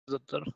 Doctor.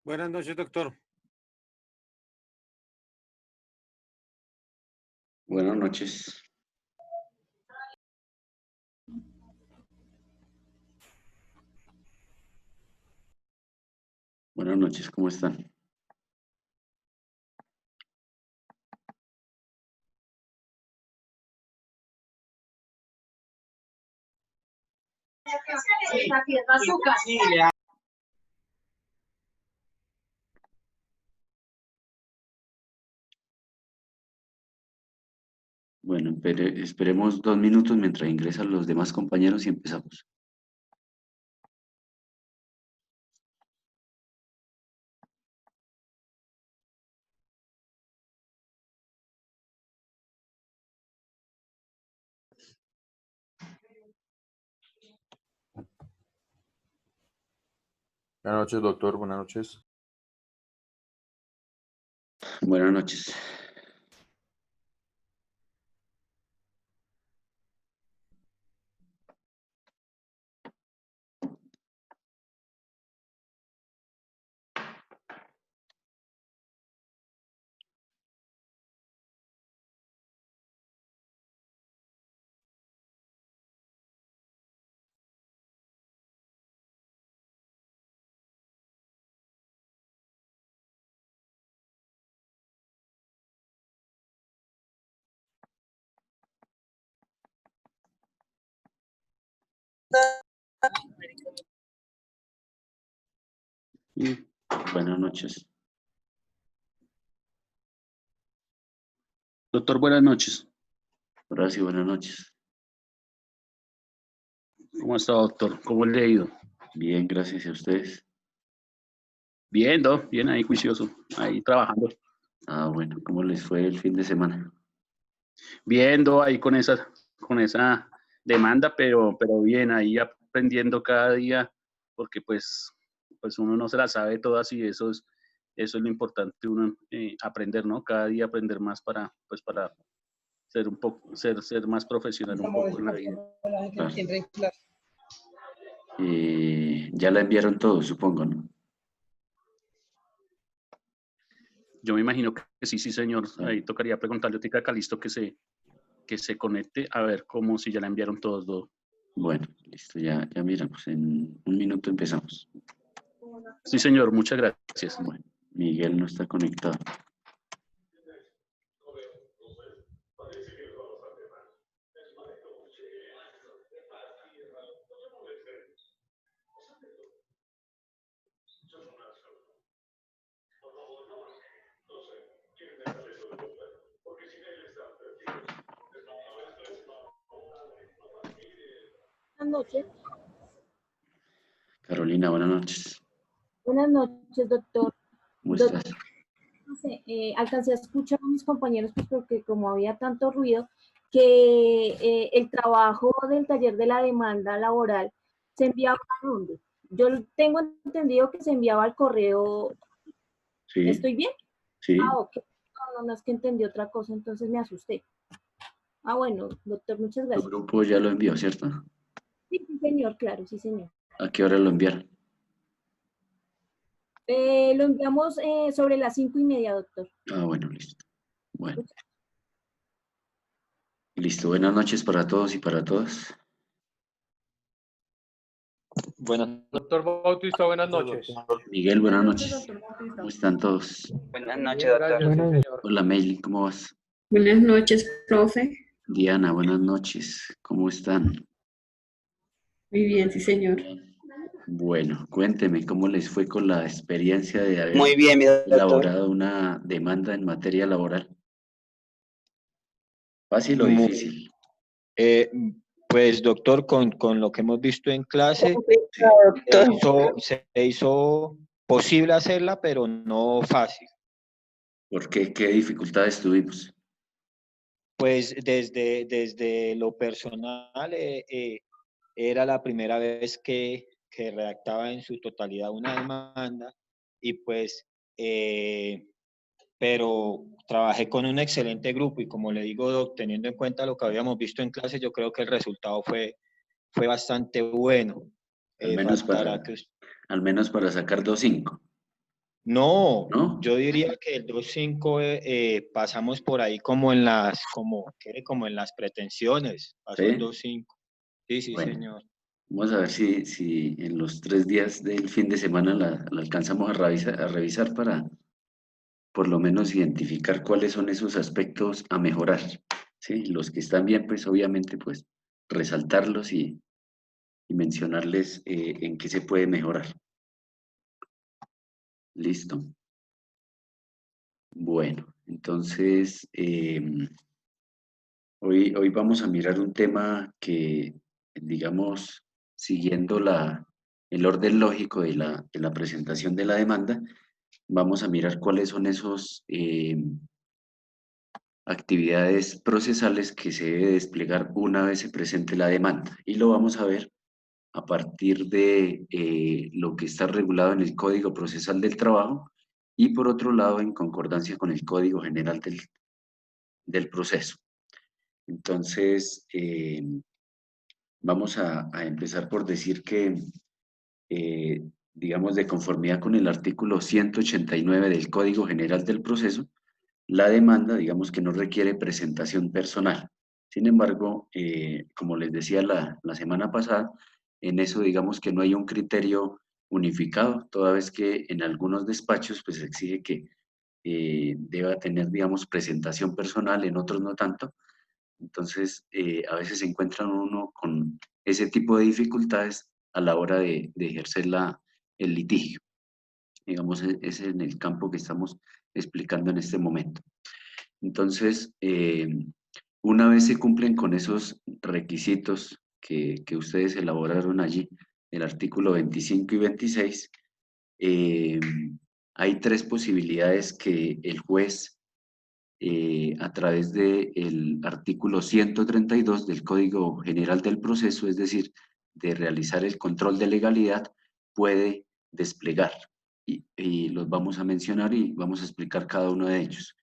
Buenas noches, doctor. Buenas noches. Buenas noches, ¿cómo están? Bueno, esperemos 2 minutos mientras ingresan los demás compañeros y empezamos. Buenas noches, doctor. Buenas noches. Buenas noches. Buenas noches. Doctor, buenas noches. Ahora sí, buenas noches. ¿Cómo está, doctor? ¿Cómo le ha ido? Bien, gracias a ustedes. Bien, ¿no? Bien ahí, juicioso, ahí trabajando. Ah, bueno, ¿cómo les fue el fin de semana? Viendo ahí con esa demanda, pero bien, ahí aprendiendo cada día, porque pues uno no se la sabe todas y eso es lo importante, uno aprender, ¿no? Cada día aprender más para ser un poco, ser más profesional un poco en la vida. Claro. Ya la enviaron todos, supongo, ¿no? Yo me imagino que sí, señor. Ahí tocaría preguntarle a Calisto que se conecte a ver cómo si ya la enviaron todos dos. Bueno, listo, ya miramos. En un minuto empezamos. Sí, señor, muchas gracias. Bueno, Miguel no está conectado. Buenas noches. Carolina, buenas noches. Buenas noches, doctor. ¿Cómo estás? No sé, alcancé a escuchar a mis compañeros, pues porque como había tanto ruido, que el trabajo del taller de la demanda laboral se enviaba a dónde. Yo tengo entendido que se enviaba al correo. Sí, ¿Estoy bien? sí. Ah, ok. No, es que entendí otra cosa, entonces me asusté. Ah, bueno, doctor, muchas Tu gracias. grupo ya lo envió, ¿cierto? Sí, señor, claro, sí, señor. ¿A qué hora lo enviaron? Lo enviamos sobre las 5:30, doctor. Ah, bueno, listo. Bueno. Listo, buenas noches para todos y para todas. Buenas, Doctor Bautista, buenas noches. Miguel, buenas noches. ¿Cómo están todos? buenas noches, Bien, doctor. gracias, sí, señor. Hola, Meili, ¿cómo vas? Buenas noches, profe. Diana, buenas noches. ¿Cómo están? Muy bien, sí, señor. Bueno, cuénteme cómo les fue con la experiencia de haber Muy bien, mi doctor. elaborado una demanda en materia laboral. ¿Fácil o Muy- difícil? Pues, doctor, con lo que hemos visto en clase, se hizo posible hacerla, pero no fácil. ¿Por qué? ¿Qué dificultades tuvimos? Pues desde lo personal, era la primera vez que redactaba en su totalidad una demanda y pues, pero trabajé con un excelente grupo y como le digo, doc, teniendo en cuenta lo que habíamos visto en clase, yo creo que el resultado fue bastante bueno. Al menos Faltará que al menos para sacar 2.5, No, ¿no? yo diría que el 2.5 pasamos por ahí como en las, como en las pretensiones, pasó ¿Sí? el 2.5. Sí, Bueno, señor. vamos a ver si en los 3 días del fin de semana la alcanzamos a revisar para por lo menos identificar cuáles son esos aspectos a mejorar. ¿Sí? Los que están bien, pues obviamente, pues resaltarlos y mencionarles en qué se puede mejorar. ¿Listo? Bueno, entonces, hoy vamos a mirar un tema que, digamos, siguiendo el orden lógico de la presentación de la demanda, vamos a mirar cuáles son esos actividades procesales que se debe desplegar una vez se presente la demanda. Y lo vamos a ver a partir de lo que está regulado en el Código Procesal del Trabajo y por otro lado en concordancia con el Código General del Proceso. Entonces, vamos a empezar por decir que, digamos, de conformidad con el artículo 189 del Código General del Proceso, la demanda, digamos que no requiere presentación personal. Sin embargo, como les decía la semana pasada, en eso digamos que no hay un criterio unificado, toda vez que en algunos despachos pues se exige que deba tener, digamos, presentación personal, en otros no tanto. Entonces, a veces se encuentran uno con ese tipo de dificultades a la hora de ejercer el litigio. Digamos, es en el campo que estamos explicando en este momento. Entonces, una vez se cumplen con esos requisitos que ustedes elaboraron allí, el artículo 25 y 26, hay tres posibilidades que el juez, a través del artículo 132 del Código General del Proceso, es decir, de realizar el control de legalidad, puede desplegar. Y los vamos a mencionar y vamos a explicar cada uno de ellos.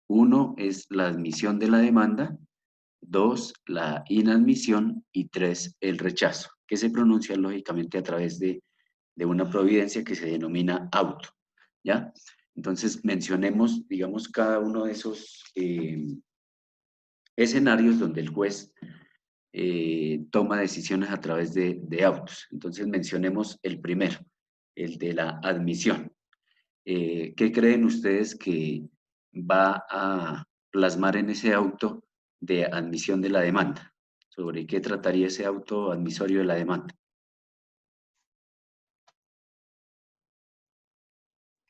Uno es la admisión de la demanda, dos, la inadmisión y tres, el rechazo, que se pronuncia lógicamente a través de una providencia que se denomina auto, ¿ya? Entonces mencionemos, digamos, cada uno de esos escenarios donde el juez toma decisiones a través de autos. Entonces mencionemos el primero, el de la admisión. ¿Qué creen ustedes que va a plasmar en ese auto de admisión de la demanda? ¿Sobre qué trataría ese auto admisorio de la demanda?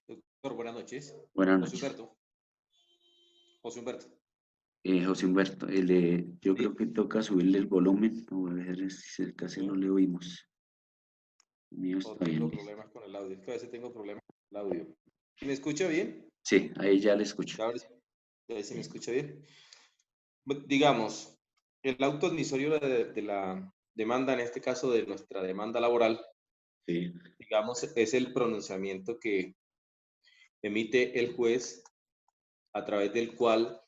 Doctor, buenas noches. Buenas José noches. Humberto. José Humberto. José Humberto, yo creo que toca subirle el volumen, a ver si casi no le oímos. El mío está Tengo bien. problemas con el audio, es que a veces tengo problemas con el audio. ¿Me escucha bien? Sí, ahí ya le escucho. A ver si me escucha bien. Digamos, el auto admisorio de la demanda, en este caso de nuestra demanda laboral, Sí, digamos, es el pronunciamiento que emite el juez a través del cual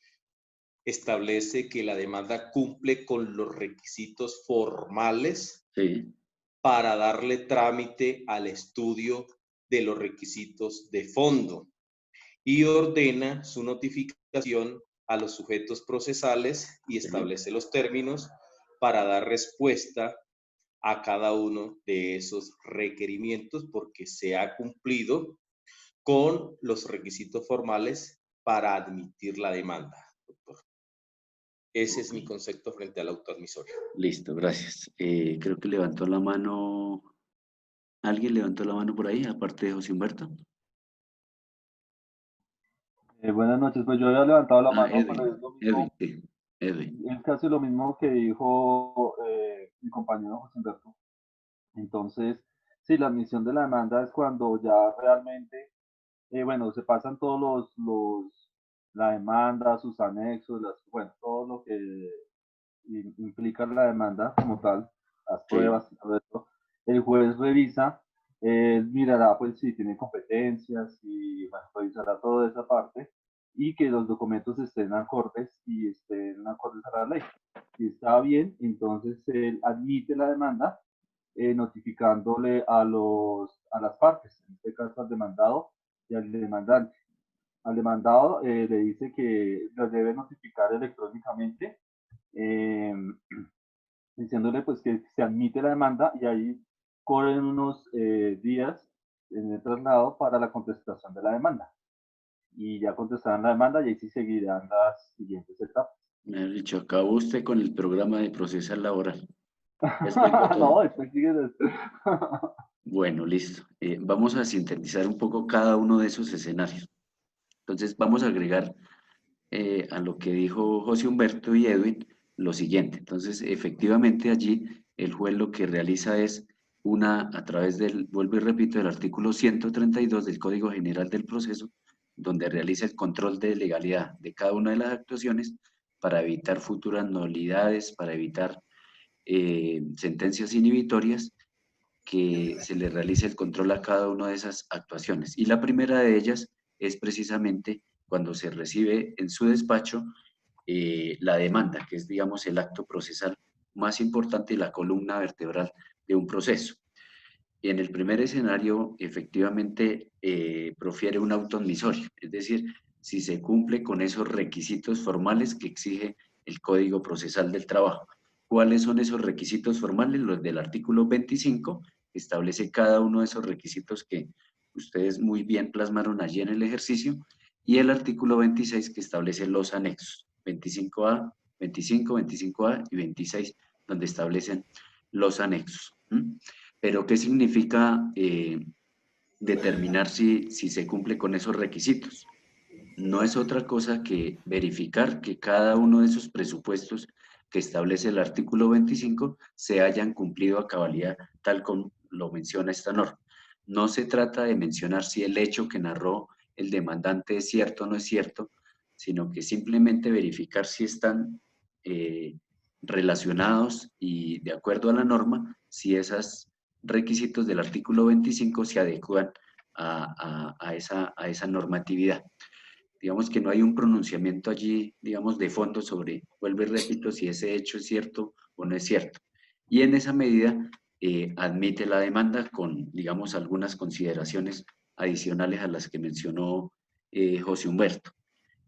establece que la demanda cumple con los requisitos formales sí, para darle trámite al estudio de los requisitos de fondo y ordena su notificación a los sujetos procesales y establece los términos para dar respuesta a cada uno de esos requerimientos porque se ha cumplido con los requisitos formales para admitir la demanda, doctor. Ese es mi concepto frente al auto admisorio. listo, gracias. Creo que levantó la mano. ¿Alguien levantó la mano por ahí, aparte de José Humberto? Buenas noches, pues yo había levantado la mano, pero Edwin, es lo Edwin, mismo, sí, Edwin. es casi lo mismo que dijo mi compañero José Humberto. Entonces, sí, la admisión de la demanda es cuando ya realmente, bueno, se pasan todos la demanda, sus anexos, bueno, todo lo que implica la demanda como tal, las Sí, pruebas y todo eso. El juez revisa, mirará pues si tiene competencias y bueno, revisará toda esa parte y que los documentos estén acordes y estén acordes a la ley. Si está bien, entonces él admite la demanda notificándole a las partes, en este caso al demandado y al demandante. Al demandado le dice que lo debe notificar electrónicamente, eh, diciéndole pues que se admite la demanda y ahí corren unos días en el traslado para la contestación de la demanda. Y ya contestarán la demanda y ahí sí seguirán las siguientes etapas. me ha dicho, acabó usted con el programa de procesal laboral. Ya explicó todo. No, después sigue. Bueno, listo. Vamos a sintetizar un poco cada uno de esos escenarios. Entonces, vamos a agregar a lo que dijo José Humberto y Edwin lo siguiente. Entonces, efectivamente allí el juez lo que realiza es a través del, vuelvo y repito, del artículo 132 del Código General del Proceso, donde realiza el control de legalidad de cada una de las actuaciones para evitar futuras nulidades, para evitar sentencias inhibitorias que se le realice el control a cada una de esas actuaciones. Y la primera de ellas es precisamente cuando se recibe en su despacho la demanda, que es, digamos, el acto procesal más importante y la columna vertebral de un proceso. Y en el primer escenario, efectivamente, profiere un auto admisorio, es decir, si se cumple con esos requisitos formales que exige el Código Procesal del Trabajo. ¿Cuáles son esos requisitos formales? Los del artículo 25, que establece cada uno de esos requisitos que ustedes muy bien plasmaron allí en el ejercicio, y el artículo 26, que establece los anexos, 25A, 25, 25A y 26, donde establecen los anexos. Pero, ¿qué significa determinar si se cumple con esos requisitos? No es otra cosa que verificar que cada uno de esos presupuestos que establece el artículo 25 se hayan cumplido a cabalidad, tal como lo menciona esta norma. No se trata de mencionar si el hecho que narró el demandante es cierto o no es cierto, sino que simplemente verificar si están relacionados y de acuerdo a la norma, si esos requisitos del artículo 25 se adecuan a esa normatividad. Digamos que no hay un pronunciamiento allí, digamos, de fondo sobre, vuelvo y repito, si ese hecho es cierto o no es cierto. Y en esa medida admite la demanda con, digamos, algunas consideraciones adicionales a las que mencionó José Humberto.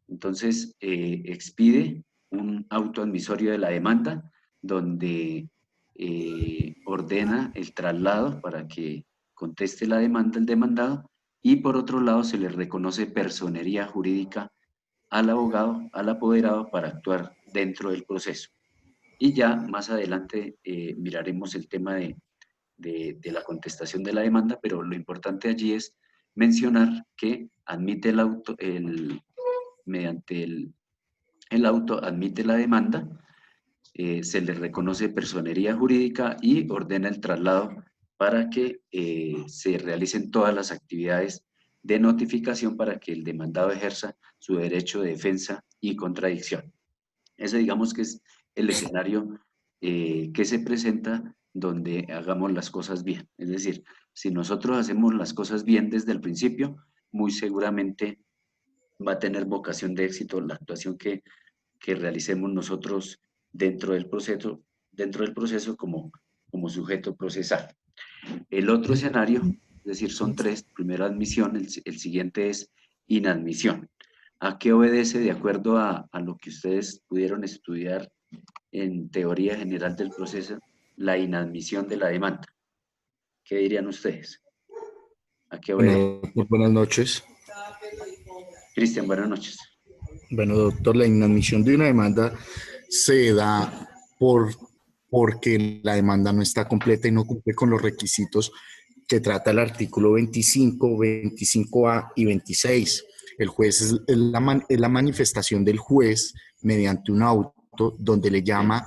Entonces, expide un auto admisorio de la demanda donde ordena el traslado para que conteste la demanda el demandado, y por otro lado se le reconoce personería jurídica al abogado, al apoderado, para actuar dentro del proceso. Y ya más adelante miraremos el tema de la contestación de la demanda, pero lo importante allí es mencionar que admite mediante el auto admite la demanda, se le reconoce personería jurídica y ordena el traslado para que se realicen todas las actividades de notificación para que el demandado ejerza su derecho de defensa y contradicción. Ese, digamos, que es el escenario que se presenta donde hagamos las cosas bien. Es decir, si nosotros hacemos las cosas bien desde el principio, muy seguramente va a tener vocación de éxito la actuación que realicemos nosotros dentro del proceso como sujeto procesal. El otro escenario, es decir, son tres: primero admisión, el siguiente es inadmisión. ¿A qué obedece, de acuerdo a lo que ustedes pudieron estudiar en teoría general del proceso, la inadmisión de la demanda? ¿Qué dirían ustedes? ¿A qué obedece? Bueno, buenas noches. Cristian, buenas noches. Bueno, doctor, la inadmisión de una demanda se da porque la demanda no está completa y no cumple con los requisitos que trata el artículo 25, 25A y 26. El juez es la manifestación del juez mediante un auto donde le llama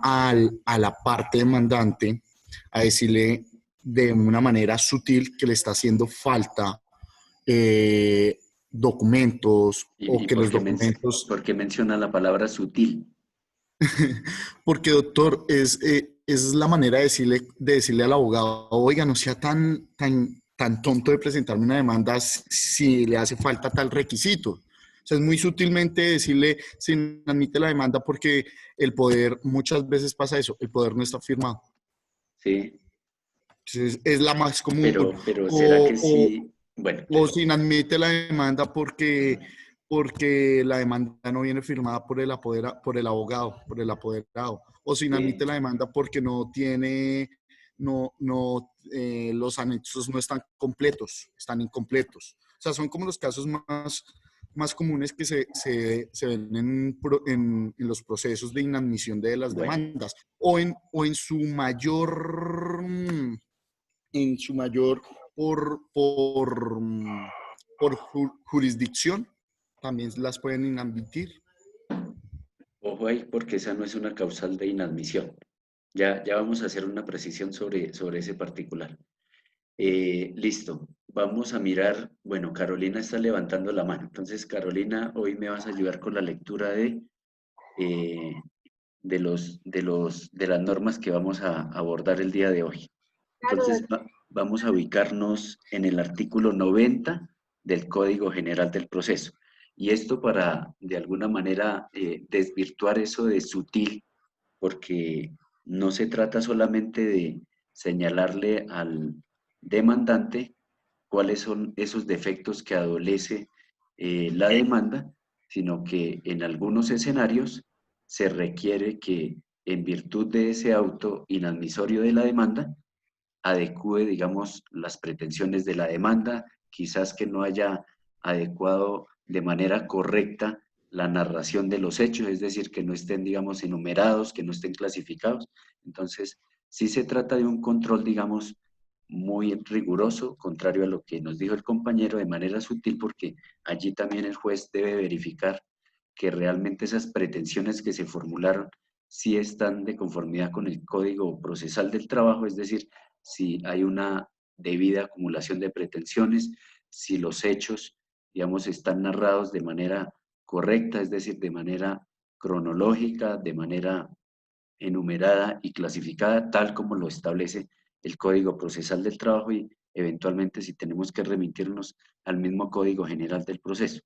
a la parte demandante a decirle de una manera sutil que le está haciendo falta documentos o que los documentos... ¿Por qué menciona la palabra sutil? Porque, doctor, es la manera de decirle al abogado: oiga, no sea tan tonto de presentarme una demanda si le hace falta tal requisito. O sea, es muy sutilmente decirle: si no admite la demanda, porque el poder, muchas veces pasa eso, el poder no está firmado. Sí. Entonces, es la más común. Pero ¿será que sí? Bueno. O si no admite la demanda porque la demanda no viene firmada por el abogado, por el apoderado. O si no admite la demanda porque no tiene, los anexos no están completos, están incompletos. O sea, son como los casos más comunes que se ven en los procesos de inadmisión de las demandas. O en su mayor por jurisdicción, también las pueden inadmitir. Ojo ahí, porque esa no es una causal de inadmisión. Ya vamos a hacer una precisión sobre ese particular. Listo, vamos a mirar. Bueno, Carolina está levantando la mano. Entonces, Carolina, hoy me vas a ayudar con la lectura de las normas que vamos a abordar el día de hoy. Entonces vamos a ubicarnos en el artículo 90 del Código General del Proceso. Y esto para, de alguna manera, desvirtuar eso de sutil, porque no se trata solamente de señalarle al demandante cuáles son esos defectos que adolece la demanda, sino que en algunos escenarios se requiere que, en virtud de ese auto inadmisorio de la demanda, adecue, digamos, las pretensiones de la demanda, quizás que no haya adecuado de manera correcta la narración de los hechos, es decir, que no estén, digamos, enumerados, que no estén clasificados. Entonces, sí se trata de un control, digamos, muy riguroso, contrario a lo que nos dijo el compañero, de manera sutil, porque allí también el juez debe verificar que realmente esas pretensiones que se formularon sí están de conformidad con el Código Procesal del Trabajo, es decir, si hay una debida acumulación de pretensiones, si los hechos, digamos, están narrados de manera correcta, es decir, de manera cronológica, de manera enumerada y clasificada, tal como lo establece el Código Procesal del Trabajo y eventualmente si tenemos que remitirnos al mismo Código General del Proceso.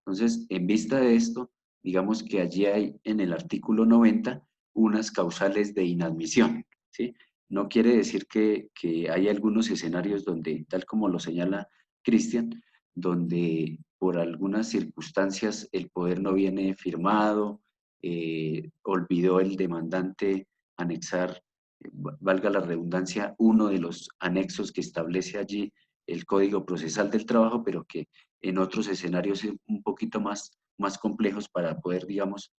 Entonces, en vista de esto, digamos que allí hay en el artículo 90 unas causales de inadmisión, ¿sí? No quiere decir que hay algunos escenarios donde, tal como lo señala Cristian, donde por algunas circunstancias el poder no viene firmado, olvidó el demandante anexar, valga la redundancia, uno de los anexos que establece allí el Código Procesal del Trabajo, pero que en otros escenarios un poquito más complejos para poder, digamos,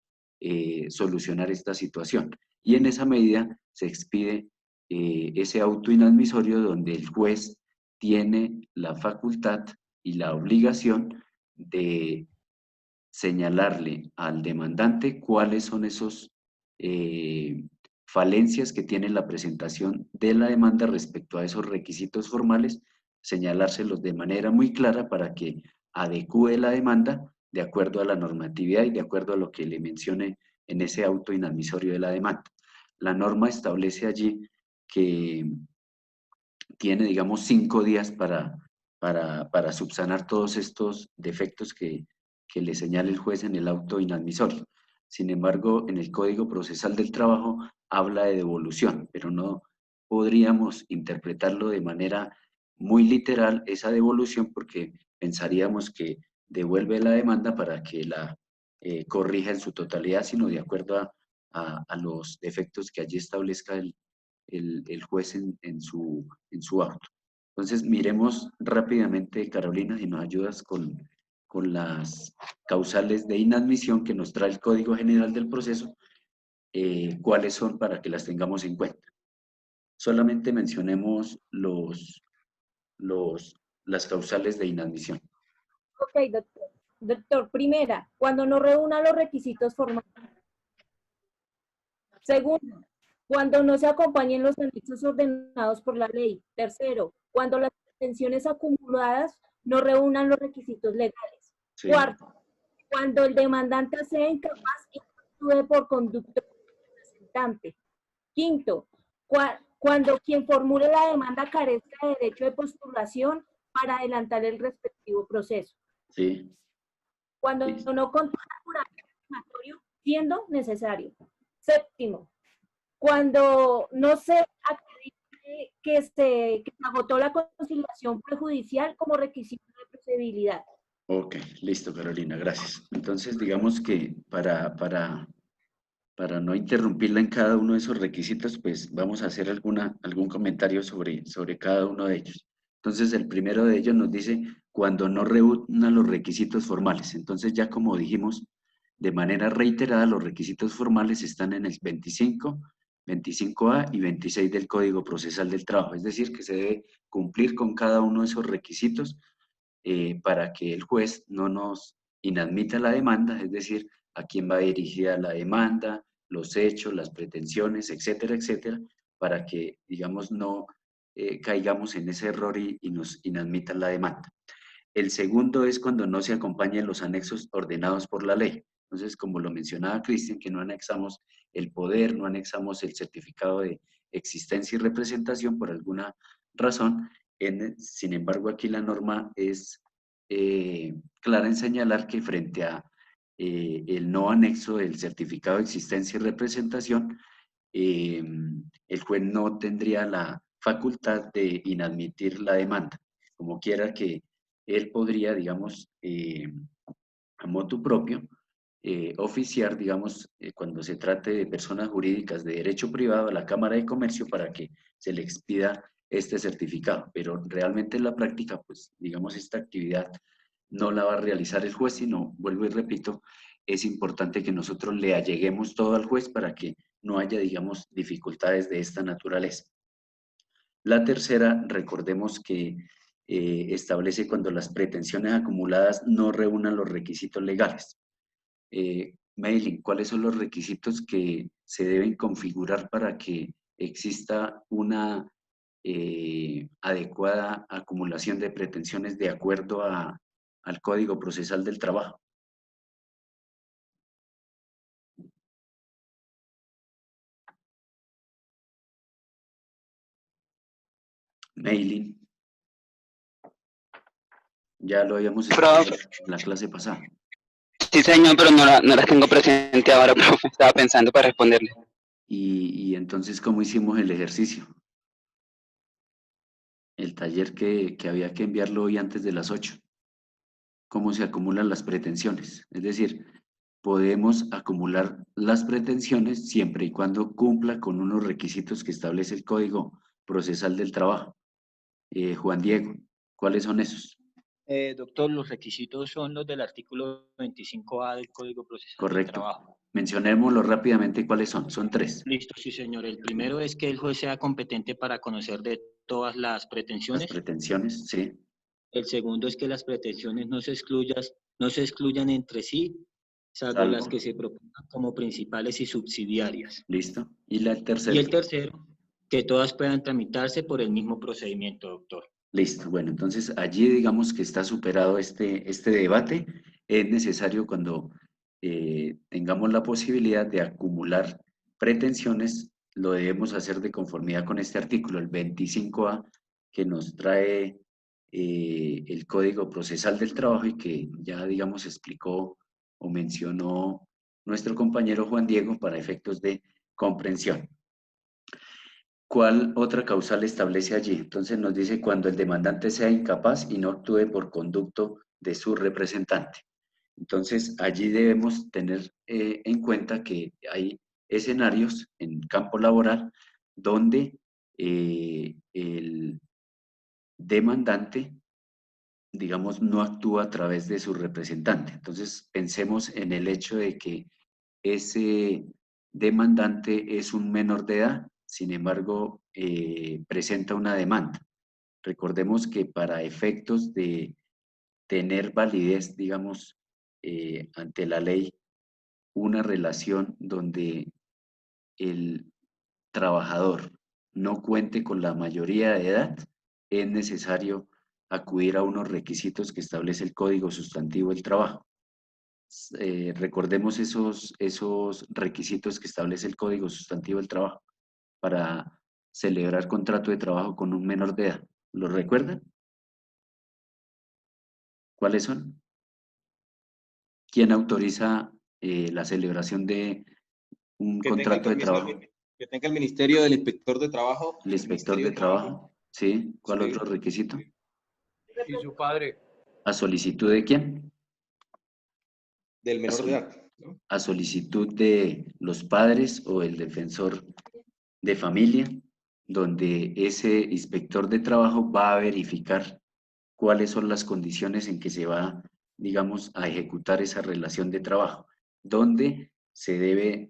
solucionar esta situación. Y en esa medida se expide ese auto inadmisorio donde el juez tiene la facultad y la obligación de señalarle al demandante cuáles son esos falencias que tiene la presentación de la demanda respecto a esos requisitos formales, señalárselos de manera muy clara para que adecúe la demanda de acuerdo a la normatividad y de acuerdo a lo que le mencione en ese auto inadmisorio de la demanda. La norma establece allí que tiene, digamos, 5 días para subsanar todos estos defectos que le señala el juez en el auto inadmisorio. Sin embargo, en el Código Procesal del Trabajo habla de devolución, pero no podríamos interpretarlo de manera muy literal esa devolución porque pensaríamos que devuelve la demanda para que la corrija en su totalidad, sino de acuerdo a los defectos que allí establezca el juez en su auto. Entonces, miremos rápidamente, Carolina, si nos ayudas con las causales de inadmisión que nos trae el Código General del Proceso, cuáles son para que las tengamos en cuenta. Solamente mencionemos las causales de inadmisión. Ok, doctor. Doctor, primera, cuando no reúna los requisitos formales. Segundo, cuando no se acompañen los anexos ordenados por la ley. Tercero, cuando las pretensiones acumuladas no reúnan los requisitos legales. Sí. Cuarto, cuando el demandante sea incapaz y actúe por conducto del representante. Quinto, cuando quien formule la demanda carezca de derecho de postulación para adelantar el respectivo proceso. Sí. Cuando sí. No contenga juramento informatorio, siendo necesario. Séptimo, cuando no se acredite que se agotó la conciliación prejudicial como requisito de procedibilidad. Ok, listo, Carolina, gracias. Entonces, digamos que para no interrumpirla en cada uno de esos requisitos, pues vamos a hacer algún comentario sobre cada uno de ellos. Entonces, el primero de ellos nos dice cuando no reúna los requisitos formales. Entonces, ya como dijimos, de manera reiterada, los requisitos formales están en el 25, 25A y 26 del Código Procesal del Trabajo. Es decir, que se debe cumplir con cada uno de esos requisitos para que el juez no nos inadmita la demanda, es decir, a quién va dirigida la demanda, los hechos, las pretensiones, etcétera, etcétera, para que, digamos, no caigamos en ese error y nos inadmitan la demanda. El segundo es cuando no se acompañan los anexos ordenados por la ley. Entonces, como lo mencionaba Cristian, que no anexamos el poder, no anexamos el certificado de existencia y representación por alguna razón. Sin embargo, aquí la norma es clara en señalar que frente a el no anexo del certificado de existencia y representación, el juez no tendría la facultad de inadmitir la demanda, como quiera que él podría, digamos, a motu propio, oficiar, digamos, cuando se trate de personas jurídicas de derecho privado a la Cámara de Comercio para que se le expida este certificado, pero realmente en la práctica, pues, digamos, esta actividad no la va a realizar el juez, sino, vuelvo y repito, es importante que nosotros le alleguemos todo al juez para que no haya, digamos, dificultades de esta naturaleza. La tercera, recordemos que establece cuando las pretensiones acumuladas no reúnan los requisitos legales. Maylin, ¿cuáles son los requisitos que se deben configurar para que exista una adecuada acumulación de pretensiones de acuerdo al Código Procesal del Trabajo? Maylin. Ya lo habíamos estudiado en la clase pasada. Sí, señor, pero no las tengo presente ahora, profe. Estaba pensando para responderle. Y entonces, ¿cómo hicimos el ejercicio? El taller que había que enviarlo hoy antes de las 8. ¿Cómo se acumulan las pretensiones? Es decir, podemos acumular las pretensiones siempre y cuando cumpla con unos requisitos que establece el Código Procesal del Trabajo. Juan Diego, ¿cuáles son esos? Doctor, los requisitos son los del artículo 25A del Código Procesal del Trabajo. Correcto. Mencionémoslo rápidamente cuáles son. Son 3. Listo, sí, señor. El primero es que el juez sea competente para conocer de todas las pretensiones. Las pretensiones, sí. El segundo es que las pretensiones no se excluyan entre sí, salvo las que se propongan como principales y subsidiarias. Listo. ¿Y el tercero? Y el tercero, que todas puedan tramitarse por el mismo procedimiento, doctor. Listo. Bueno, entonces allí digamos que está superado este debate. Es necesario cuando tengamos la posibilidad de acumular pretensiones, lo debemos hacer de conformidad con este artículo, el 25A, que nos trae el Código Procesal del Trabajo y que ya, digamos, explicó o mencionó nuestro compañero Juan Diego para efectos de comprensión. ¿Cuál otra causal establece allí? Entonces nos dice cuando el demandante sea incapaz y no actúe por conducto de su representante. Entonces allí debemos tener en cuenta que hay escenarios en campo laboral donde el demandante, digamos, no actúa a través de su representante. Entonces pensemos en el hecho de que ese demandante es un menor de edad, sin embargo, presenta una demanda. Recordemos que para efectos de tener validez, digamos, ante la ley, una relación donde el trabajador no cuente con la mayoría de edad, es necesario acudir a unos requisitos que establece el Código Sustantivo del Trabajo. Recordemos esos requisitos que establece el Código Sustantivo del Trabajo para celebrar contrato de trabajo con un menor de edad. ¿Lo recuerdan? ¿Cuáles son? ¿Quién autoriza la celebración de un contrato de trabajo? Que tenga el Ministerio del Inspector de Trabajo. El Inspector de Trabajo, ¿sí? ¿Cuál otro requisito? Y su padre. ¿A solicitud de quién? Del menor de edad, ¿no? A solicitud de los padres o el defensor de familia, donde ese inspector de trabajo va a verificar cuáles son las condiciones en que se va, digamos, a ejecutar esa relación de trabajo, donde se debe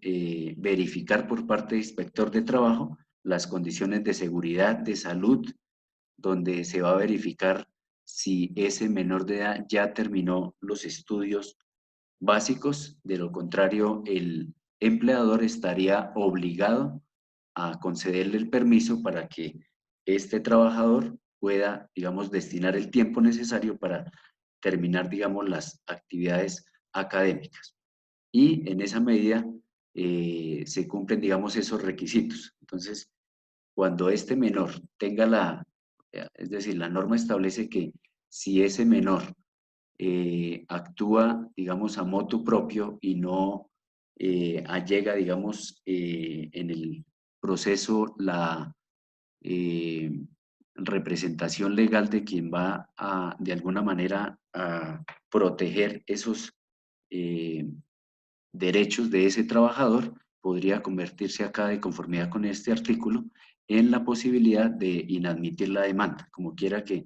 verificar por parte del inspector de trabajo las condiciones de seguridad, de salud, donde se va a verificar si ese menor de edad ya terminó los estudios básicos, de lo contrario el empleador estaría obligado a concederle el permiso para que este trabajador pueda, digamos, destinar el tiempo necesario para terminar, digamos, las actividades académicas. Y en esa medida se cumplen, digamos, esos requisitos. Entonces, cuando este menor tenga es decir, la norma establece que si ese menor actúa, digamos, a motu propio y no allega, digamos, en el proceso la representación legal de quien va a, de alguna manera, a proteger esos derechos de ese trabajador, podría convertirse acá, de conformidad con este artículo, en la posibilidad de inadmitir la demanda, como quiera que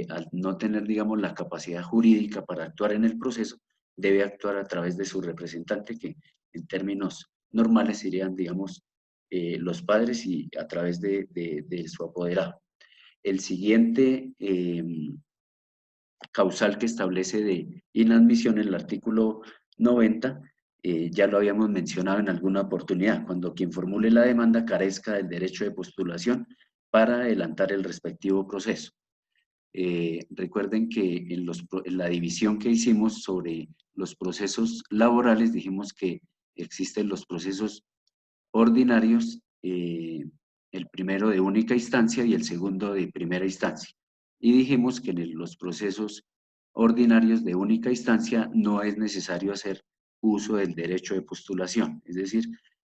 al no tener, digamos, la capacidad jurídica para actuar en el proceso, debe actuar a través de su representante, que en términos normales serían, digamos, los padres, y a través de su apoderado. El siguiente causal que establece de inadmisión en el artículo 90, ya lo habíamos mencionado en alguna oportunidad, cuando quien formule la demanda carezca del derecho de postulación para adelantar el respectivo proceso. Recuerden que en la división que hicimos sobre los procesos laborales, dijimos que existen los procesos ordinarios, el primero de única instancia y el segundo de primera instancia. Y dijimos que en los procesos ordinarios de única instancia no es necesario hacer uso del derecho de postulación, es decir,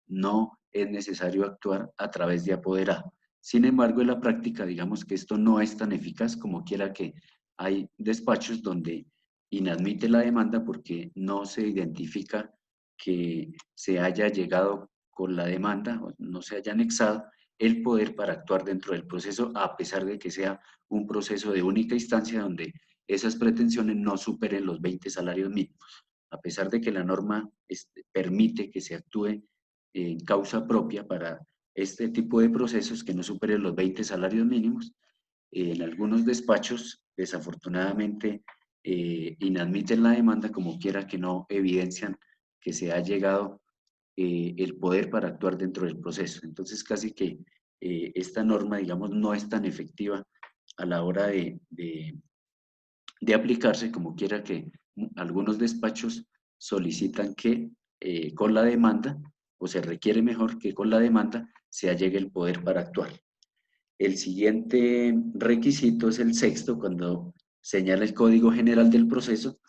no es necesario actuar a través de apoderado. Sin embargo, en la práctica, digamos que esto no es tan eficaz, como quiera que hay despachos donde inadmite la demanda porque no se identifica que se haya llegado con la demanda, o no se haya anexado el poder para actuar dentro del proceso, a pesar de que sea un proceso de única instancia donde esas pretensiones no superen los 20 salarios mínimos. A pesar de que la norma permite que se actúe en causa propia para este tipo de procesos que no superen los 20 salarios mínimos, en algunos despachos, desafortunadamente, inadmiten la demanda, como quiera que no evidencian que se ha llegado el poder para actuar dentro del proceso. Entonces, casi que esta norma, digamos, no es tan efectiva a la hora de aplicarse, como quiera que algunos despachos solicitan que con la demanda, o se requiere mejor que con la demanda, se allegue el poder para actuar. El siguiente requisito es el sexto, cuando señala el Código General del Proceso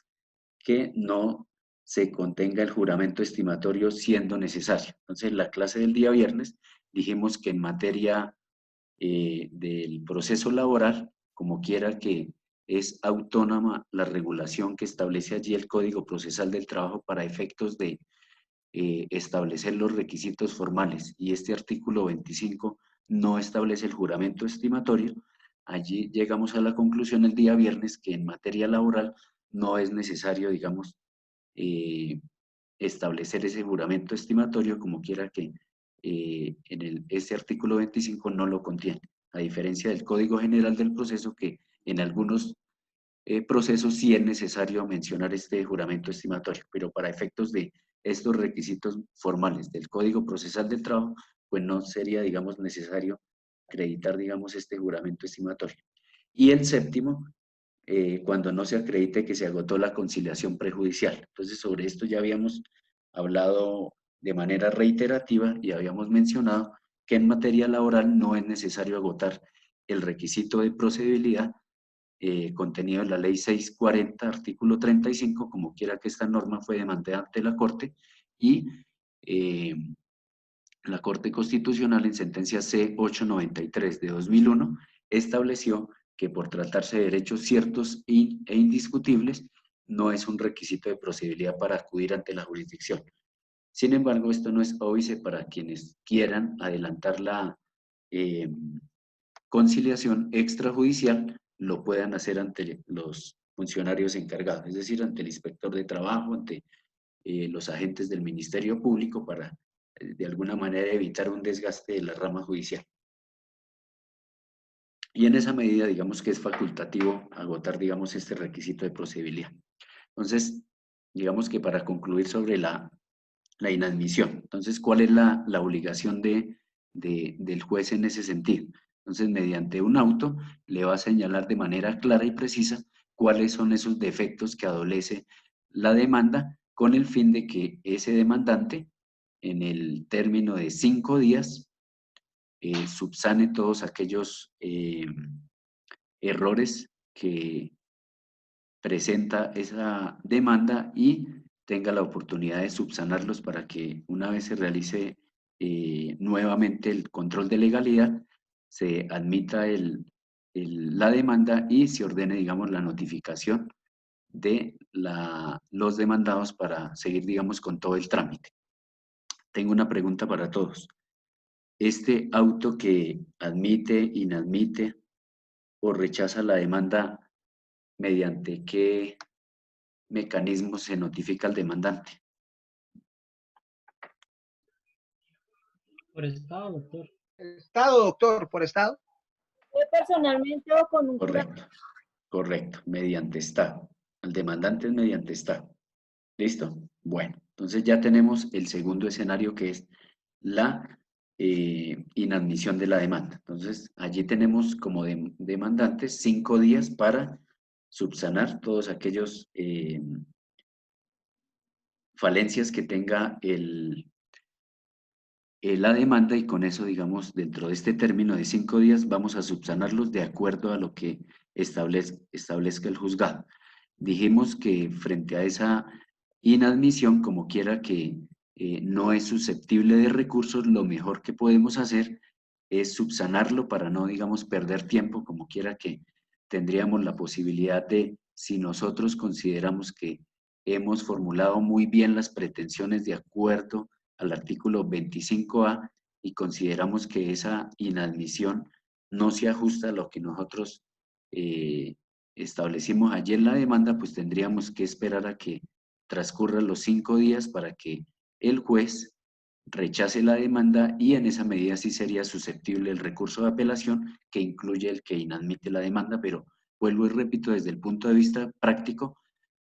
que no se contenga el juramento estimatorio siendo necesario. Entonces, en la clase del día viernes dijimos que en materia del proceso laboral, como quiera que es autónoma la regulación que establece allí el Código Procesal del Trabajo para efectos de establecer los requisitos formales, y este artículo 25 no establece el juramento estimatorio. Allí llegamos a la conclusión el día viernes que en materia laboral no es necesario, digamos, establecer ese juramento estimatorio, como quiera que este artículo 25 no lo contiene, a diferencia del Código General del Proceso, que en algunos procesos sí es necesario mencionar este juramento estimatorio, pero para efectos de estos requisitos formales del Código Procesal del Trabajo, pues no sería, digamos, necesario acreditar, digamos, este juramento estimatorio. Y el séptimo, cuando no se acredite que se agotó la conciliación prejudicial. Entonces, sobre esto ya habíamos hablado de manera reiterativa y habíamos mencionado que en materia laboral no es necesario agotar el requisito de procedibilidad contenido en la Ley 640, artículo 35, como quiera que esta norma fue demandada ante la Corte, y la Corte Constitucional en sentencia C-893 de 2001 estableció que por tratarse de derechos ciertos e indiscutibles, no es un requisito de procedibilidad para acudir ante la jurisdicción. Sin embargo, esto no es óbice para quienes quieran adelantar la conciliación extrajudicial, lo puedan hacer ante los funcionarios encargados, es decir, ante el inspector de trabajo, ante los agentes del Ministerio Público, para de alguna manera evitar un desgaste de la rama judicial. Y en esa medida, digamos que es facultativo agotar, digamos, este requisito de procedibilidad. Entonces, digamos que para concluir sobre la inadmisión, entonces, ¿cuál es la obligación del juez en ese sentido? Entonces, mediante un auto, le va a señalar de manera clara y precisa cuáles son esos defectos que adolece la demanda, con el fin de que ese demandante, en el término de 5 días, subsane todos aquellos errores que presenta esa demanda y tenga la oportunidad de subsanarlos para que una vez se realice nuevamente el control de legalidad, se admita la demanda y se ordene, digamos, la notificación de los demandados para seguir, digamos, con todo el trámite. Tengo una pregunta para todos. ¿Este auto que admite, inadmite o rechaza la demanda, mediante qué mecanismo se notifica al demandante? Por estado, doctor. Estado, doctor, por estado. Yo personalmente o con un Correcto, correcto, mediante estado. Al demandante es mediante estado. ¿Listo? Bueno, entonces ya tenemos el segundo escenario, que es la inadmisión de la demanda. Entonces, allí tenemos como demandantes 5 días para subsanar todos aquellos falencias que tenga la demanda, y con eso, digamos, dentro de este término de 5 días vamos a subsanarlos de acuerdo a lo que establezca el juzgado. Dijimos que frente a esa inadmisión, como quiera que no es susceptible de recursos, lo mejor que podemos hacer es subsanarlo para no, digamos, perder tiempo, como quiera que tendríamos la posibilidad de, si nosotros consideramos que hemos formulado muy bien las pretensiones de acuerdo al artículo 25A y consideramos que esa inadmisión no se ajusta a lo que nosotros establecimos ayer en la demanda, pues tendríamos que esperar a que transcurran los 5 días para que el juez rechace la demanda, y en esa medida sí sería susceptible el recurso de apelación, que incluye el que inadmite la demanda. Pero vuelvo y repito, desde el punto de vista práctico,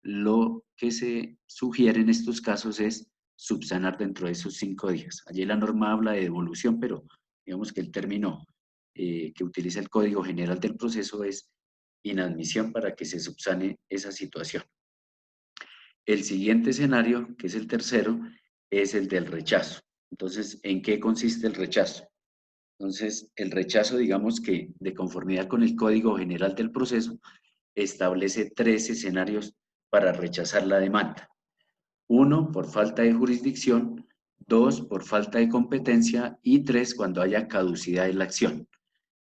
lo que se sugiere en estos casos es subsanar dentro de esos 5 días. Allí la norma habla de devolución, pero digamos que el término que utiliza el Código General del Proceso es inadmisión, para que se subsane esa situación. El siguiente escenario, que es el tercero, es el del rechazo. Entonces, ¿en qué consiste el rechazo? Entonces, el rechazo, digamos que de conformidad con el Código General del Proceso, establece 3 escenarios para rechazar la demanda. 1, por falta de jurisdicción; 2, por falta de competencia; y 3, cuando haya caducidad de la acción.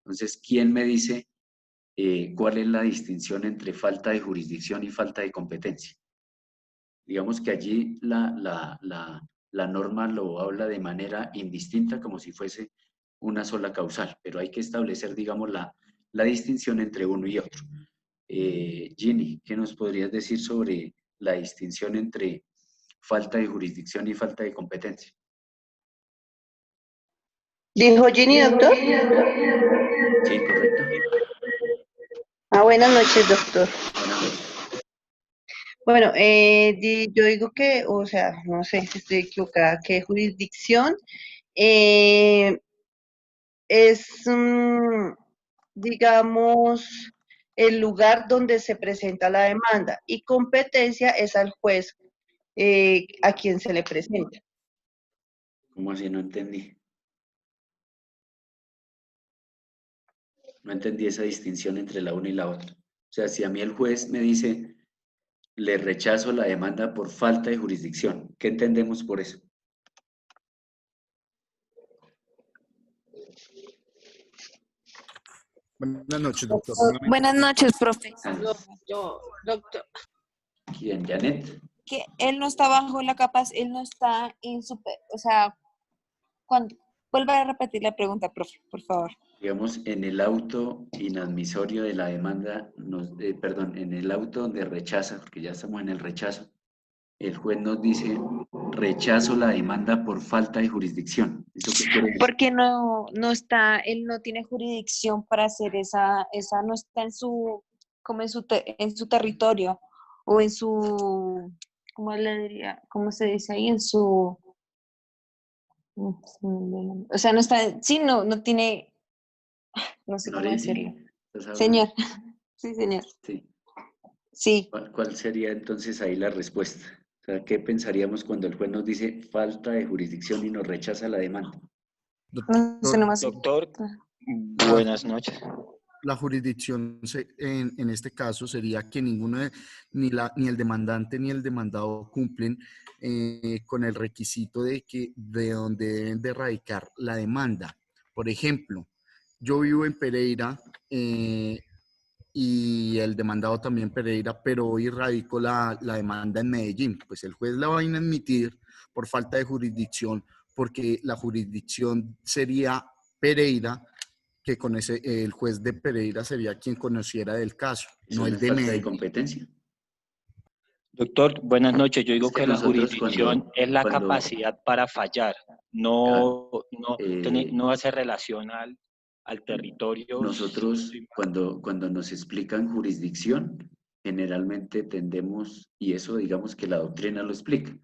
Entonces, ¿quién me dice cuál es la distinción entre falta de jurisdicción y falta de competencia? Digamos que allí la norma lo habla de manera indistinta, como si fuese una sola causal, pero hay que establecer, digamos, la distinción entre uno y otro. Ginny, ¿qué nos podrías decir sobre la distinción entre falta de jurisdicción y falta de competencia? ¿Dijo Ginny, doctor? Sí, correcto. Buenas noches, doctor. Buenas noches. Bueno, yo digo que, o sea, no sé si estoy equivocada, que jurisdicción es, digamos, el lugar donde se presenta la demanda, y competencia es al juez a quien se le presenta. ¿Cómo así? No entendí. No entendí esa distinción entre la una y la otra. O sea, si a mí el juez me dice, le rechazo la demanda por falta de jurisdicción, ¿qué entendemos por eso? Buenas noches, doctor. Buenas noches, profe. Doctor. ¿Quién? ¿Janet? Que él no está bajo la capacidad, él no está en su, o sea, cuando, vuelva a repetir la pregunta, profe, por favor. Digamos, en el auto inadmisorio de la demanda, perdón, en el auto donde rechaza, porque ya estamos en el rechazo, el juez nos dice, rechazo la demanda por falta de jurisdicción. ¿Eso qué quiere decir? Porque no está, él no tiene jurisdicción para hacer esa no está en su, como en su territorio, o en su, ¿cómo le diría? ¿Cómo se dice ahí? En su, o sea, no está, sí, no tiene, no sé cómo decirlo. Señor, sí, señor. Sí. Sí. ¿Cuál sería entonces ahí la respuesta? O sea, ¿qué pensaríamos cuando el juez nos dice falta de jurisdicción y nos rechaza la demanda? No sé, nomás. Doctor, buenas noches. La jurisdicción en este caso sería que ni el demandante ni el demandado cumplen con el requisito de donde deben de radicar la demanda. Por ejemplo, yo vivo en Pereira y el demandado también Pereira, pero hoy radico la demanda en Medellín. Pues el juez la va a inadmitir por falta de jurisdicción, porque la jurisdicción sería Pereira, que el juez de Pereira sería quien conociera del caso, Eso no no el es de falta de Medellín. competencia. Doctor, buenas noches. Yo digo Es que que la nosotros jurisdicción es la cuando capacidad para fallar, claro, no hace relación al territorio. nosotros cuando nos explican jurisdicción, generalmente tendemos, y eso digamos que la doctrina lo explica,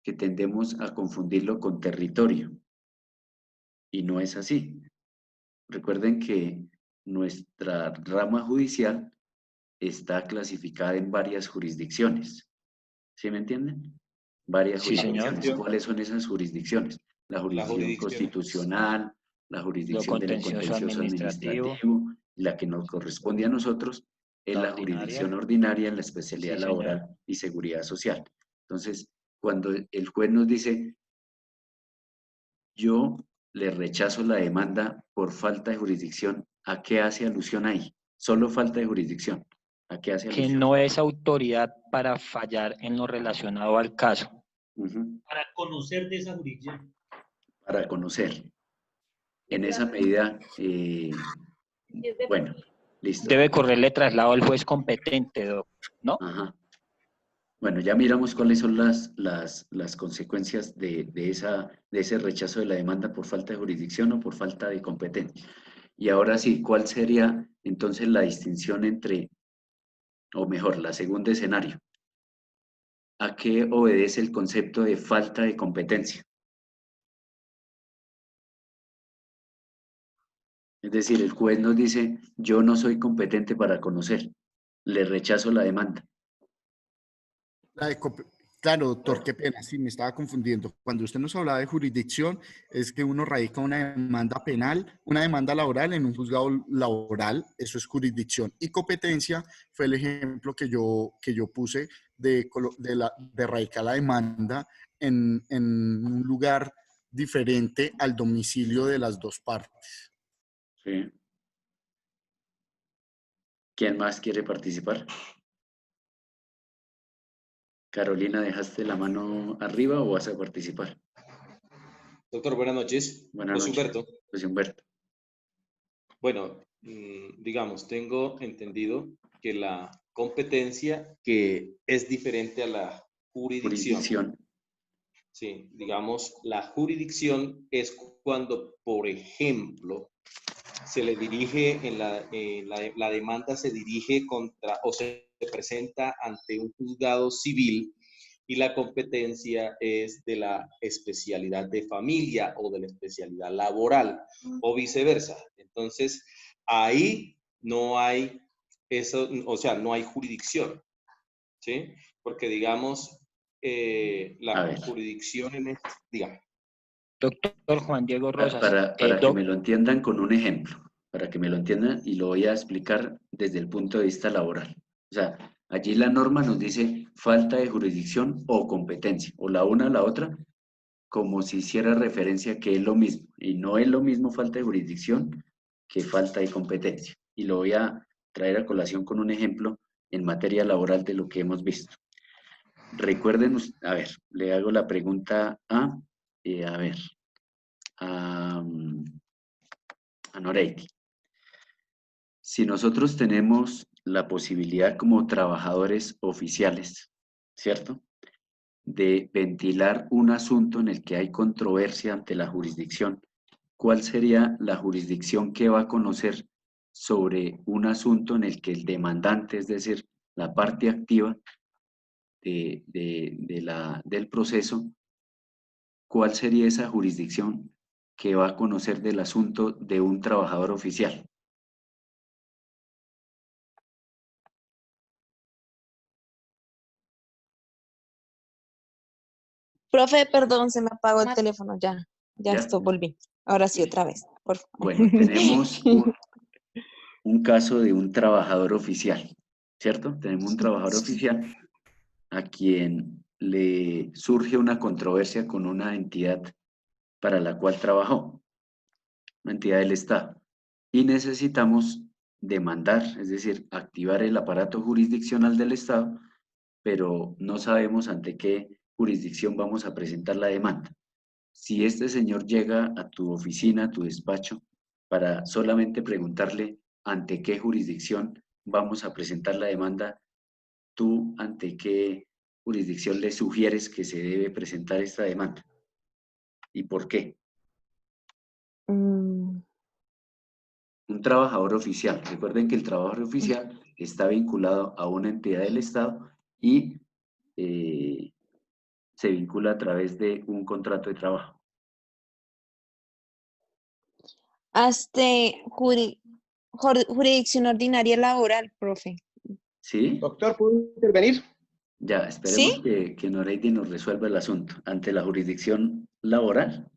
que tendemos a confundirlo con territorio, y no es así. Recuerden que nuestra rama judicial está clasificada en varias jurisdicciones. ¿Sí me entienden? Varias Sí, señor. jurisdicciones. ¿Cuáles son esas jurisdicciones? La jurisdicción constitucional, la Lo jurisdicción de lo contencioso contencioso administrativo, administrativo, y la que nos corresponde a nosotros es la la ordinaria. jurisdicción ordinaria en la especialidad Sí, señor. laboral y seguridad social. Entonces, cuando el juez nos dice, yo le rechazo la demanda por falta de jurisdicción, ¿a qué hace alusión ahí? Solo falta de jurisdicción. ¿A qué hace Que alusión? no es autoridad para fallar en lo relacionado al caso. Para conocer de esa jurisdicción. Para conocer. En esa medida, bueno, listo. Debe correrle traslado al juez competente, ¿no? Ajá. Bueno, ya miramos cuáles son las consecuencias de ese rechazo de la demanda por falta de jurisdicción o por falta de competencia. Y ahora sí, ¿cuál sería entonces la distinción entre, o mejor, la segunda escenario? ¿A qué obedece el concepto de falta de competencia? Es decir, el juez nos dice, yo no soy competente para conocer, le rechazo la demanda. Claro, doctor, qué pena, sí, me estaba confundiendo. Cuando usted nos hablaba de jurisdicción, es que uno radica una demanda penal, una demanda laboral en un juzgado laboral, eso es jurisdicción. Y competencia fue el ejemplo que yo puse de radicar la demanda en un lugar diferente al domicilio de las dos partes. Sí. ¿Quién más quiere participar? Carolina, ¿dejaste la mano arriba o vas a participar? Doctor, buenas noches. Buenas José noches. Humberto. José Humberto. Bueno, digamos, tengo entendido que la competencia que es diferente a la jurisdicción. Sí, digamos, la jurisdicción es cuando, por ejemplo, se le dirige la demanda se dirige contra o se presenta ante un juzgado civil y la competencia es de la especialidad de familia o de la especialidad laboral o viceversa. Entonces, ahí no hay eso, o sea, no hay jurisdicción, ¿sí? Porque digamos, la jurisdicción digamos. Doctor Juan Diego Rosas. Para que me lo entiendan con un ejemplo, para que me lo entiendan y lo voy a explicar desde el punto de vista laboral. O sea, allí la norma nos dice falta de jurisdicción o competencia, o la una o la otra, como si hiciera referencia que es lo mismo. Y no es lo mismo falta de jurisdicción que falta de competencia. Y lo voy a traer a colación con un ejemplo en materia laboral de lo que hemos visto. Recuerden, a ver, le hago la pregunta a ver, a Noretti. Si nosotros tenemos la posibilidad como trabajadores oficiales, ¿cierto?, de ventilar un asunto en el que hay controversia ante la jurisdicción, ¿cuál sería la jurisdicción que va a conocer sobre un asunto en el que el demandante, es decir, la parte activa del proceso, cuál sería esa jurisdicción que va a conocer del asunto de un trabajador oficial? Profe, perdón, se me apagó el teléfono, ya, ¿Ya? esto, volví. Ahora sí, otra vez, por favor. Bueno, tenemos un caso de un trabajador oficial, ¿cierto? Tenemos un trabajador oficial a quien le surge una controversia con una entidad para la cual trabajó, una entidad del Estado, y necesitamos demandar, es decir, activar el aparato jurisdiccional del Estado, pero no sabemos ante qué jurisdicción vamos a presentar la demanda. Si este señor llega a tu oficina, a tu despacho, para solamente preguntarle ante qué jurisdicción vamos a presentar la demanda, ¿tú ante qué jurisdicción le sugieres que se debe presentar esta demanda? ¿Y por qué? Un trabajador oficial. Recuerden que el trabajador oficial está vinculado a una entidad del Estado y se vincula a través de un contrato de trabajo. Hasta jurisdicción ordinaria laboral, profe. ¿Sí? Doctor, ¿puedo intervenir? Ya, esperemos ¿Sí? que Noreidi nos resuelva el asunto. Ante la jurisdicción laboral.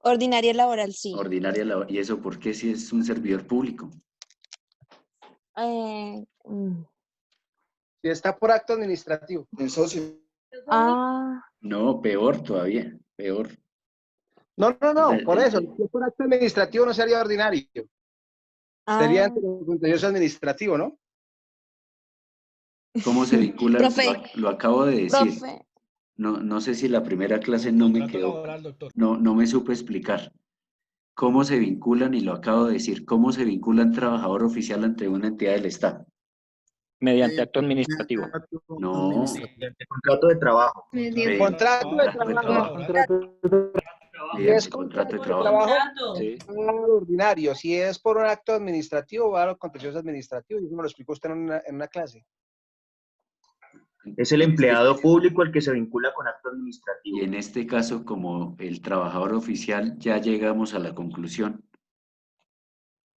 Ordinaria laboral, sí. Ordinaria laboral. ¿Y eso por qué si es un servidor público? Si está por acto administrativo. El socio. No, peor todavía, peor. No, por eso. Si es por acto administrativo no sería ordinario. Sería ante los contencioso administrativo, ¿no? ¿Cómo se vincula? Profe, Lo acabo de decir. profe. No sé si la primera clase no me quedó. Laboral, doctor. No me supe explicar. ¿Cómo se vinculan? Y lo acabo de decir. ¿Cómo se vincula un trabajador oficial ante una entidad del Estado? Mediante acto administrativo. No. Contrato de trabajo. Contrato de trabajo. Si es contrato de trabajo, Sí. va al ordinario. Si es por un acto administrativo, va a los contenciosos administrativos. Y eso me lo explicó usted en una clase. Es el empleado público el que se vincula con acto administrativo. Y en este caso, como el trabajador oficial, ya llegamos a la conclusión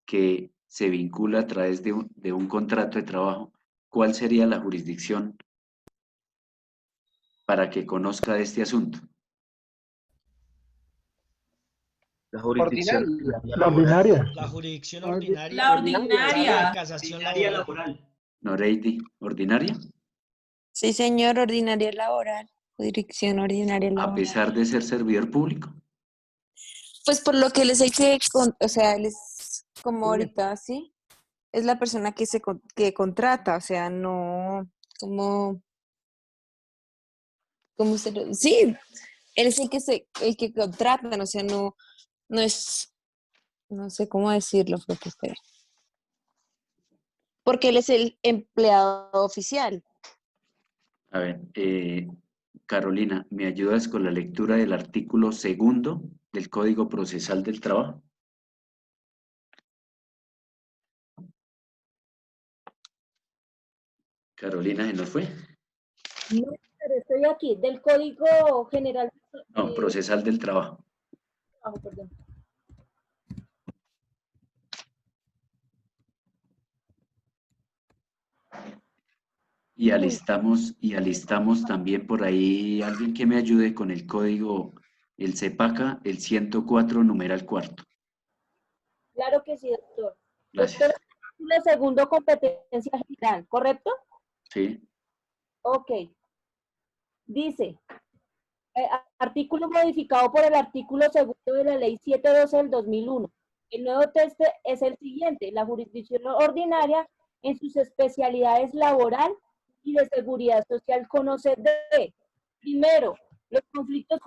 que se vincula a través de un contrato de trabajo. ¿Cuál sería la jurisdicción para que conozca de este asunto? La jurisdicción. La ordinaria. La jurisdicción ordinaria. La ordinaria. La casación laboral. Noreidi, ¿ordinaria? Sí, señor, ordinaria laboral. Jurisdicción ordinaria laboral. A pesar de ser servidor público. Pues por lo que él es el que, o sea, él es como ahorita, ¿sí? Es la persona que contrata, o sea, no, ¿cómo se lo...? Sí, él es el que contratan, o sea, no es, no sé cómo decirlo, porque espera. Porque él es el empleado oficial. A ver, Carolina, ¿me ayudas con la lectura del artículo 2 del Código Procesal del Trabajo? Carolina, ¿se nos fue? No, pero estoy aquí, del Código General. No, Procesal del Trabajo. Perdón. Y alistamos también por ahí alguien que me ayude con el código, el CEPACA, el 104, numeral 4. Claro que sí, doctor. Gracias. Doctor, segundo, competencia general, ¿correcto? Sí. Ok. Dice, artículo modificado por el artículo 2 de la Ley 712 del 2001. El nuevo texto es el siguiente. La jurisdicción ordinaria en sus especialidades laboral y de seguridad social conoce de, primero, los conflictos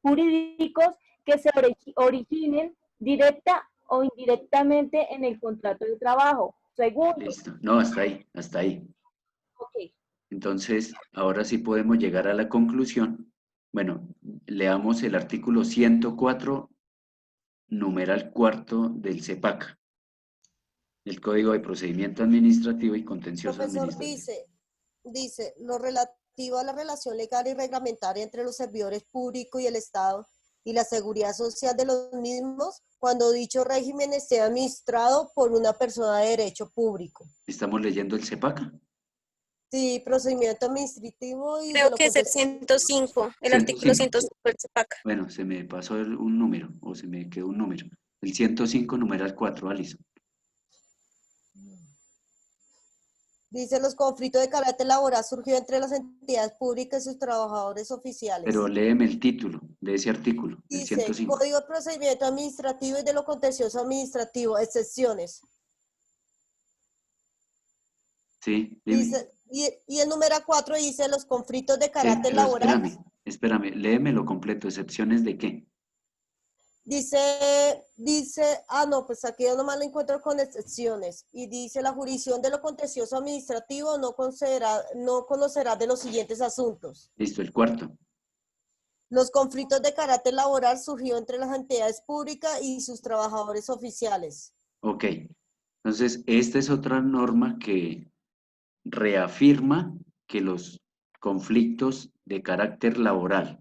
jurídicos que se originen directa o indirectamente en el contrato de trabajo. Segundo. Listo. No, hasta ahí. Ok. Entonces, ahora sí podemos llegar a la conclusión. Bueno, leamos el artículo 104, numeral 4 del CEPACA, el Código de Procedimiento Administrativo y Contencioso Profesor, Administrativo. dice, lo relativo a la relación legal y reglamentaria entre los servidores públicos y el Estado y la seguridad social de los mismos, cuando dicho régimen esté administrado por una persona de derecho público. ¿Estamos leyendo el CEPACA? Sí, procedimiento administrativo y de Creo lo que es el contencioso. 105, el artículo 105. 105 del CEPAC. Bueno, se me pasó un número, o se me quedó un número. El 105, numeral 4, Alison. Dice, los conflictos de carácter laboral surgió entre las entidades públicas y sus trabajadores oficiales. Pero léeme el título de ese artículo, el Dice, 105. Código de Procedimiento Administrativo y de lo Contencioso Administrativo, excepciones. Sí, dime. Dice, y el número 4 dice, los conflictos de carácter Pero laboral. espérame, léemelo completo. ¿Excepciones de qué? Dice, no, pues aquí yo nomás lo encuentro con excepciones. Y dice, la jurisdicción de lo contencioso administrativo no conocerá de los siguientes asuntos. Listo, el cuarto. Los conflictos de carácter laboral surgió entre las entidades públicas y sus trabajadores oficiales. Ok. Entonces, esta es otra norma que reafirma que los conflictos de carácter laboral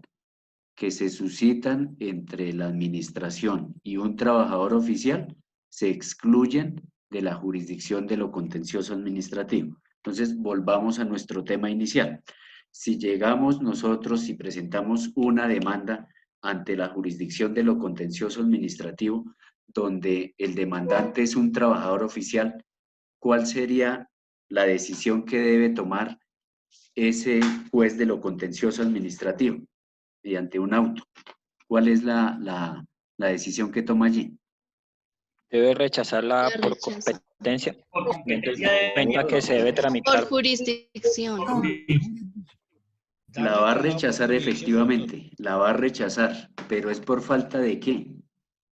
que se suscitan entre la administración y un trabajador oficial se excluyen de la jurisdicción de lo contencioso administrativo. Entonces, volvamos a nuestro tema inicial. Si llegamos nosotros y presentamos una demanda ante la jurisdicción de lo contencioso administrativo, donde el demandante es un trabajador oficial, ¿cuál sería la decisión que debe tomar ese juez de lo contencioso administrativo mediante un auto? ¿Cuál es la decisión que toma allí? Debe rechazarla por competencia, teniendo en cuenta que se debe tramitar. Por jurisdicción. La va a rechazar efectivamente, la va a rechazar, pero ¿es por falta de qué?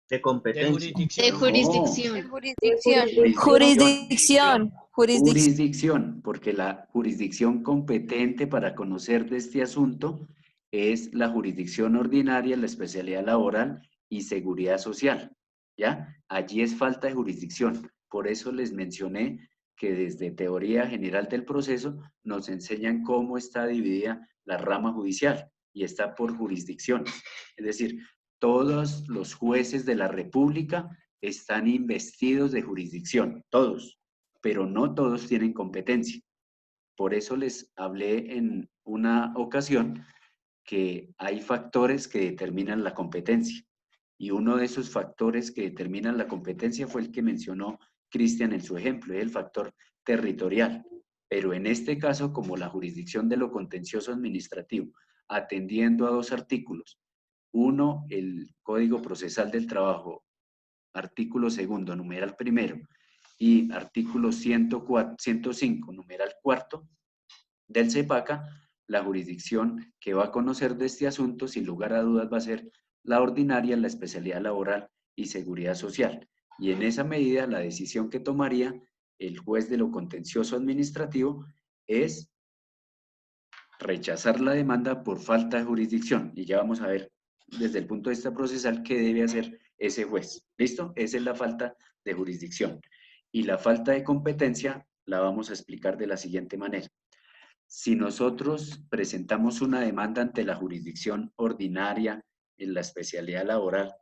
De competencia. De jurisdicción. Jurisdicción, porque la jurisdicción competente para conocer de este asunto es la jurisdicción ordinaria, la especialidad laboral y seguridad social, ¿ya? Allí es falta de jurisdicción. Por eso les mencioné que desde teoría general del proceso nos enseñan cómo está dividida la rama judicial y está por jurisdicción. Es decir, todos los jueces de la República están investidos de jurisdicción, todos, pero no todos tienen competencia. Por eso les hablé en una ocasión que hay factores que determinan la competencia. Y uno de esos factores que determinan la competencia fue el que mencionó Cristian en su ejemplo, es el factor territorial. Pero en este caso, como la jurisdicción de lo contencioso administrativo, atendiendo a dos artículos, uno, el Código Procesal del Trabajo, artículo segundo, numeral primero, y artículo 105, numeral cuarto, del CEPACA, la jurisdicción que va a conocer de este asunto, sin lugar a dudas, va a ser la ordinaria, la especialidad laboral y seguridad social. Y en esa medida, la decisión que tomaría el juez de lo contencioso administrativo es rechazar la demanda por falta de jurisdicción. Y ya vamos a ver desde el punto de vista procesal qué debe hacer ese juez. ¿Listo? Esa es la falta de jurisdicción. Y la falta de competencia la vamos a explicar de la siguiente manera. Si nosotros presentamos una demanda ante la jurisdicción ordinaria en la especialidad laboral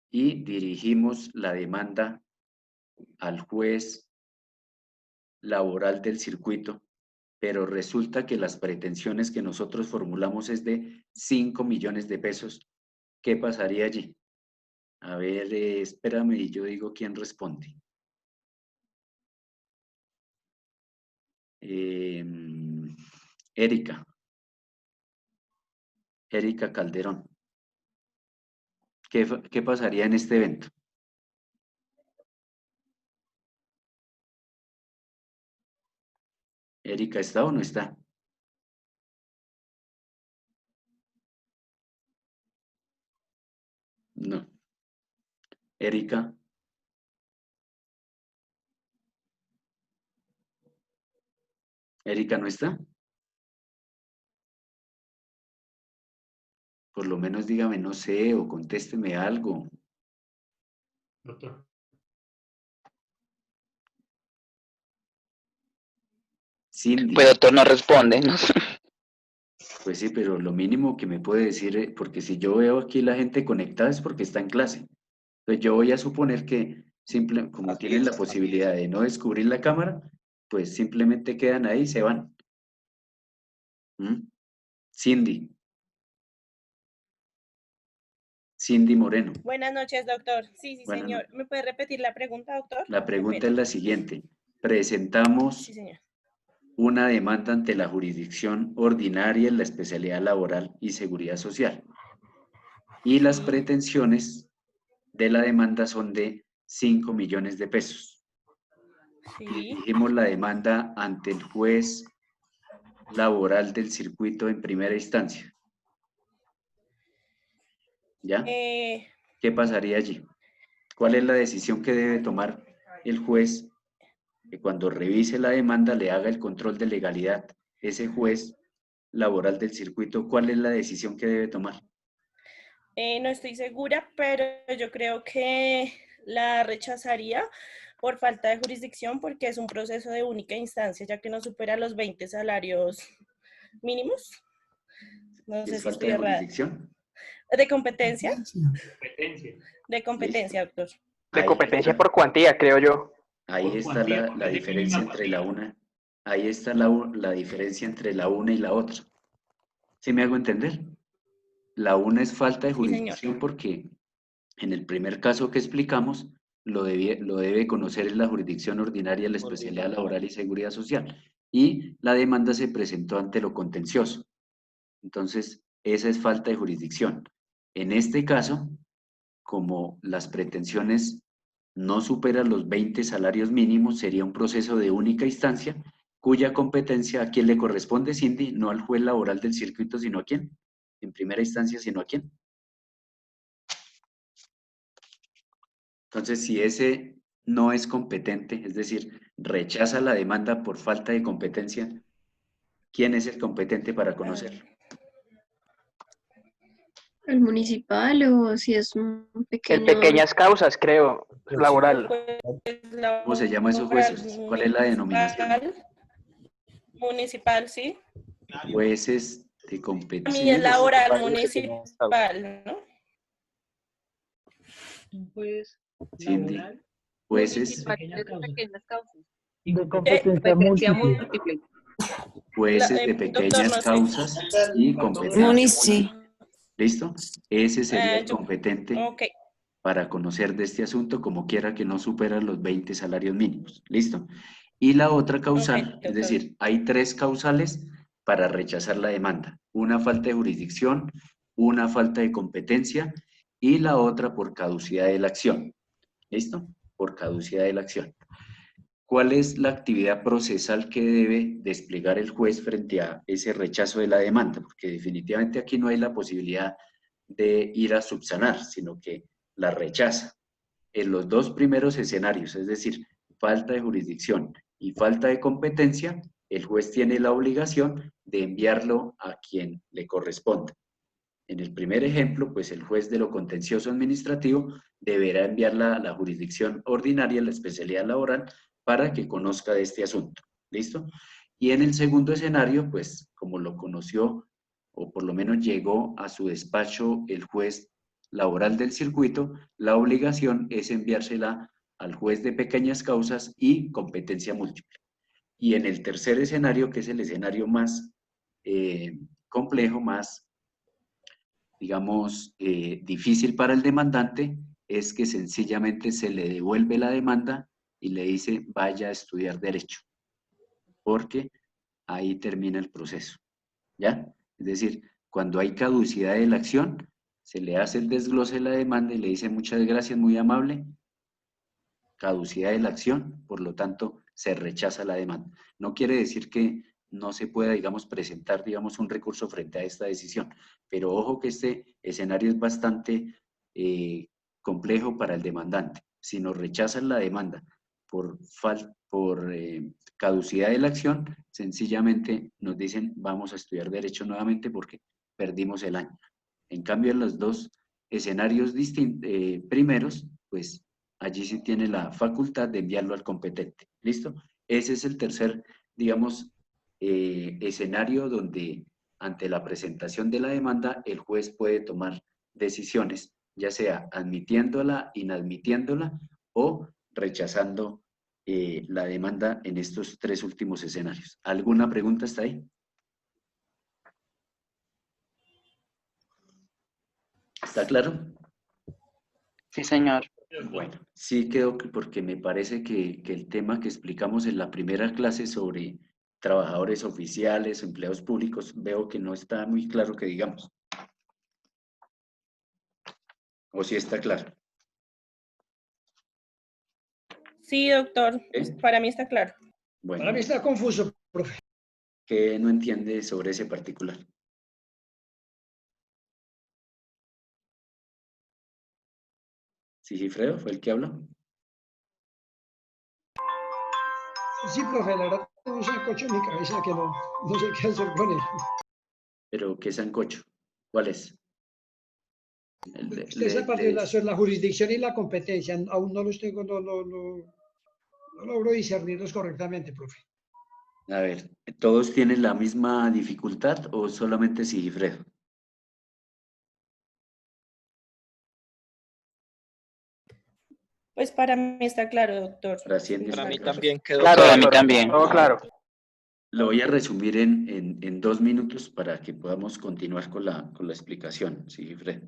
y dirigimos la demanda al juez laboral del circuito, pero resulta que las pretensiones que nosotros formulamos es de 5 millones de pesos, ¿qué pasaría allí? A ver, espérame y yo digo quién responde. Erika Calderón. ¿Qué pasaría en este evento? ¿Erika está o no está? No. Erika. ¿Erika no está? Por lo menos dígame, no sé, o contésteme algo. Doctor. Cindy. Pues doctor no responde, ¿no? Pues sí, pero lo mínimo que me puede decir, porque si yo veo aquí la gente conectada es porque está en clase. Entonces yo voy a suponer que como tienen la posibilidad de no descubrir la cámara, pues simplemente quedan ahí y se van. Cindy Moreno. Buenas noches, doctor. Sí, Buenas señor. noches. ¿Me puede repetir la pregunta, doctor? La Qué pregunta pena. es la siguiente. Presentamos Sí, señor. una demanda ante la jurisdicción ordinaria en la especialidad laboral y seguridad social. Y las pretensiones de la demanda son de 5 millones de pesos. Sí. Dirigimos la demanda ante el juez laboral del circuito en primera instancia. ¿Ya? ¿Qué pasaría allí? ¿Cuál es la decisión que debe tomar el juez que cuando revise la demanda le haga el control de legalidad? Ese juez laboral del circuito, ¿cuál es la decisión que debe tomar? No estoy segura, pero yo creo que la rechazaría por falta de jurisdicción porque es un proceso de única instancia, ya que no supera los 20 salarios mínimos. No sé ¿Es si falta estoy de errada. jurisdicción? ¿De competencia? Competencia. De competencia, doctor. De competencia por cuantía, creo yo. Ahí está la diferencia entre la una. Ahí está la diferencia entre la una y la otra. ¿Sí me hago entender? La una es falta de jurisdicción porque en el primer caso que explicamos, lo debe conocer en la jurisdicción ordinaria, la especialidad laboral y seguridad social. Y la demanda se presentó ante lo contencioso. Entonces, esa es falta de jurisdicción. En este caso, como las pretensiones no superan los 20 salarios mínimos, sería un proceso de única instancia, cuya competencia a quién le corresponde, Cindy, no al juez laboral del circuito, sino a quién, en primera instancia, sino a quién. Entonces, si ese no es competente, es decir, rechaza la demanda por falta de competencia, ¿quién es el competente para conocerlo? ¿El municipal o si es un pequeño? En pequeñas causas, creo, laboral. ¿Cómo se llaman esos jueces? ¿Cuál es la denominación? Municipal, sí. Jueces de A mí competencia. es laboral municipal, ¿no? Pues, Cindy, jueces, Pequeñas causas. De competencia múltiple. jueces de pequeñas causas y competencia múltiple. ¿Listo? Ese sería el competente para conocer de este asunto, como quiera que no supera los 20 salarios mínimos. ¿Listo? Y la otra causal, es decir, hay 3 causales para rechazar la demanda. Una falta de jurisdicción, una falta de competencia y la otra por caducidad de la acción. ¿Listo? Por caducidad de la acción. ¿Cuál es la actividad procesal que debe desplegar el juez frente a ese rechazo de la demanda? Porque definitivamente aquí no hay la posibilidad de ir a subsanar, sino que la rechaza. En los 2 primeros escenarios, es decir, falta de jurisdicción y falta de competencia, el juez tiene la obligación de enviarlo a quien le corresponda. En el primer ejemplo, pues el juez de lo contencioso administrativo deberá enviarla a la jurisdicción ordinaria, la especialidad laboral, para que conozca de este asunto. ¿Listo? Y en el segundo escenario, pues como lo conoció o por lo menos llegó a su despacho el juez laboral del circuito, la obligación es enviársela al juez de pequeñas causas y competencia múltiple. Y en el tercer escenario, que es el escenario más complejo, más, digamos, difícil para el demandante, es que sencillamente se le devuelve la demanda y le dice vaya a estudiar derecho, porque ahí termina el proceso, ¿ya? Es decir, cuando hay caducidad de la acción, se le hace el desglose de la demanda y le dice muchas gracias, muy amable, caducidad de la acción, por lo tanto, se rechaza la demanda. No quiere decir que no se pueda, digamos, presentar, digamos, un recurso frente a esta decisión, pero ojo que este escenario es bastante complejo para el demandante. Si nos rechazan la demanda por caducidad de la acción, sencillamente nos dicen vamos a estudiar derecho nuevamente porque perdimos el año. En cambio, en los 2 escenarios primeros, pues allí sí tiene la facultad de enviarlo al competente. ¿Listo? Ese es el tercer, digamos, escenario donde ante la presentación de la demanda el juez puede tomar decisiones, ya sea admitiéndola, inadmitiéndola o rechazando la demanda en estos tres últimos escenarios. ¿Alguna pregunta hasta ahí? ¿Está claro? Sí, señor. Bueno, sí quedó porque me parece que el tema que explicamos en la primera clase sobre trabajadores oficiales, empleados públicos, veo que no está muy claro que digamos. ¿O sí está claro? Sí, doctor, para mí está claro. Bueno, Para mí está confuso, profe. ¿qué no entiende sobre ese particular? ¿Sigifredo fue el que habló? Sí, profe, la verdad tengo un sancocho en mi cabeza que no sé qué hacer con él. ¿Pero qué sancocho? ¿Cuál es? Esa parte de la jurisdicción y la competencia, aún no los tengo, no logro discernirlos correctamente, profe. A ver, ¿todos tienen la misma dificultad o solamente Sigifredo? Pues para mí está claro, doctor. Para mí también quedó Claro, claro. a mí también. Todo claro. Lo voy a resumir en 2 minutos para que podamos continuar con la explicación, Sigifredo.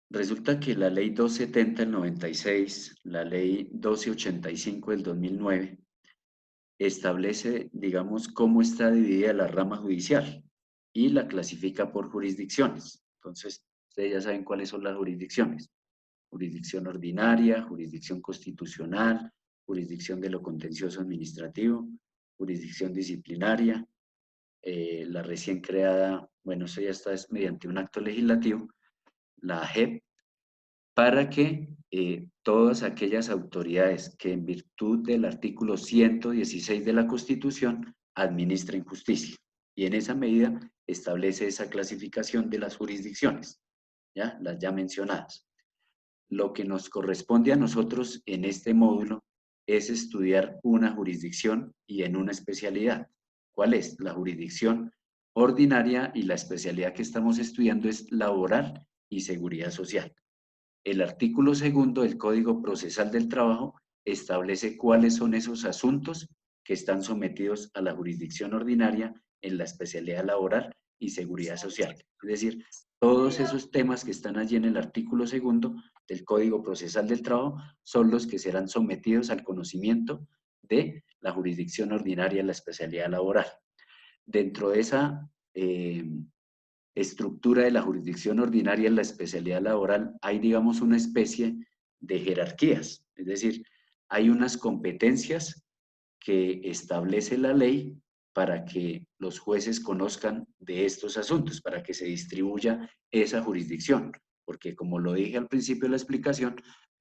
Resulta que la ley 270 del 96, la ley 1285 del 2009, establece, digamos, cómo está dividida la rama judicial y la clasifica por jurisdicciones. Entonces, ustedes ya saben cuáles son las jurisdicciones. Jurisdicción ordinaria, jurisdicción constitucional, jurisdicción de lo contencioso administrativo, jurisdicción disciplinaria, la recién creada, bueno, eso ya está es mediante un acto legislativo, la JEP, para que todas aquellas autoridades que en virtud del artículo 116 de la Constitución administren justicia. Y en esa medida establece esa clasificación de las jurisdicciones, ¿ya? Las ya mencionadas. Lo que nos corresponde a nosotros en este módulo es estudiar una jurisdicción y en una especialidad. ¿Cuál es? La jurisdicción ordinaria, y la especialidad que estamos estudiando es laboral y seguridad social. El artículo 2 del Código Procesal del Trabajo establece cuáles son esos asuntos que están sometidos a la jurisdicción ordinaria en la especialidad laboral y seguridad social. Es decir, todos esos temas que están allí en el artículo 2 del Código Procesal del Trabajo son los que serán sometidos al conocimiento de la jurisdicción ordinaria en la especialidad laboral. Dentro de esa estructura de la jurisdicción ordinaria en la especialidad laboral hay, digamos, una especie de jerarquías. Es decir, hay unas competencias que establece la ley para que los jueces conozcan de estos asuntos, para que se distribuya esa jurisdicción. Porque, como lo dije al principio de la explicación,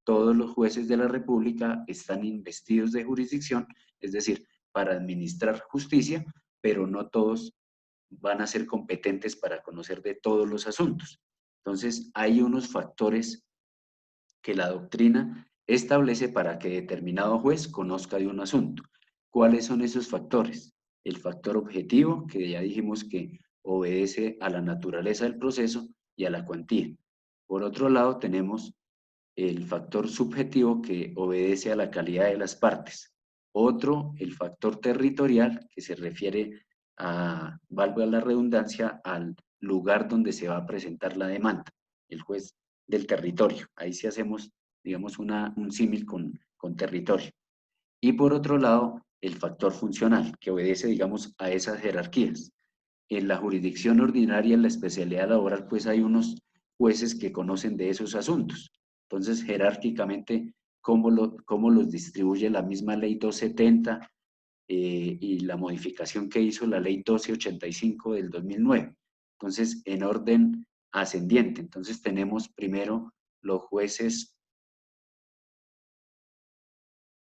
todos los jueces de la República están investidos de jurisdicción, es decir, para administrar justicia, pero no todos van a ser competentes para conocer de todos los asuntos. Entonces, hay unos factores que la doctrina establece para que determinado juez conozca de un asunto. ¿Cuáles son esos factores? El factor objetivo, que ya dijimos que obedece a la naturaleza del proceso y a la cuantía. Por otro lado, tenemos el factor subjetivo, que obedece a la calidad de las partes. Otro, el factor territorial, que se refiere valga la redundancia, al lugar donde se va a presentar la demanda, el juez del territorio. Ahí sí hacemos, digamos, un símil con territorio. Y por otro lado, el factor funcional, que obedece, digamos, a esas jerarquías. En la jurisdicción ordinaria, en la especialidad laboral, pues hay unos jueces que conocen de esos asuntos. Entonces, jerárquicamente, ¿cómo los distribuye la misma ley 270 y la modificación que hizo la ley 1285 del 2009? Entonces, en orden ascendiente. Entonces, tenemos primero los jueces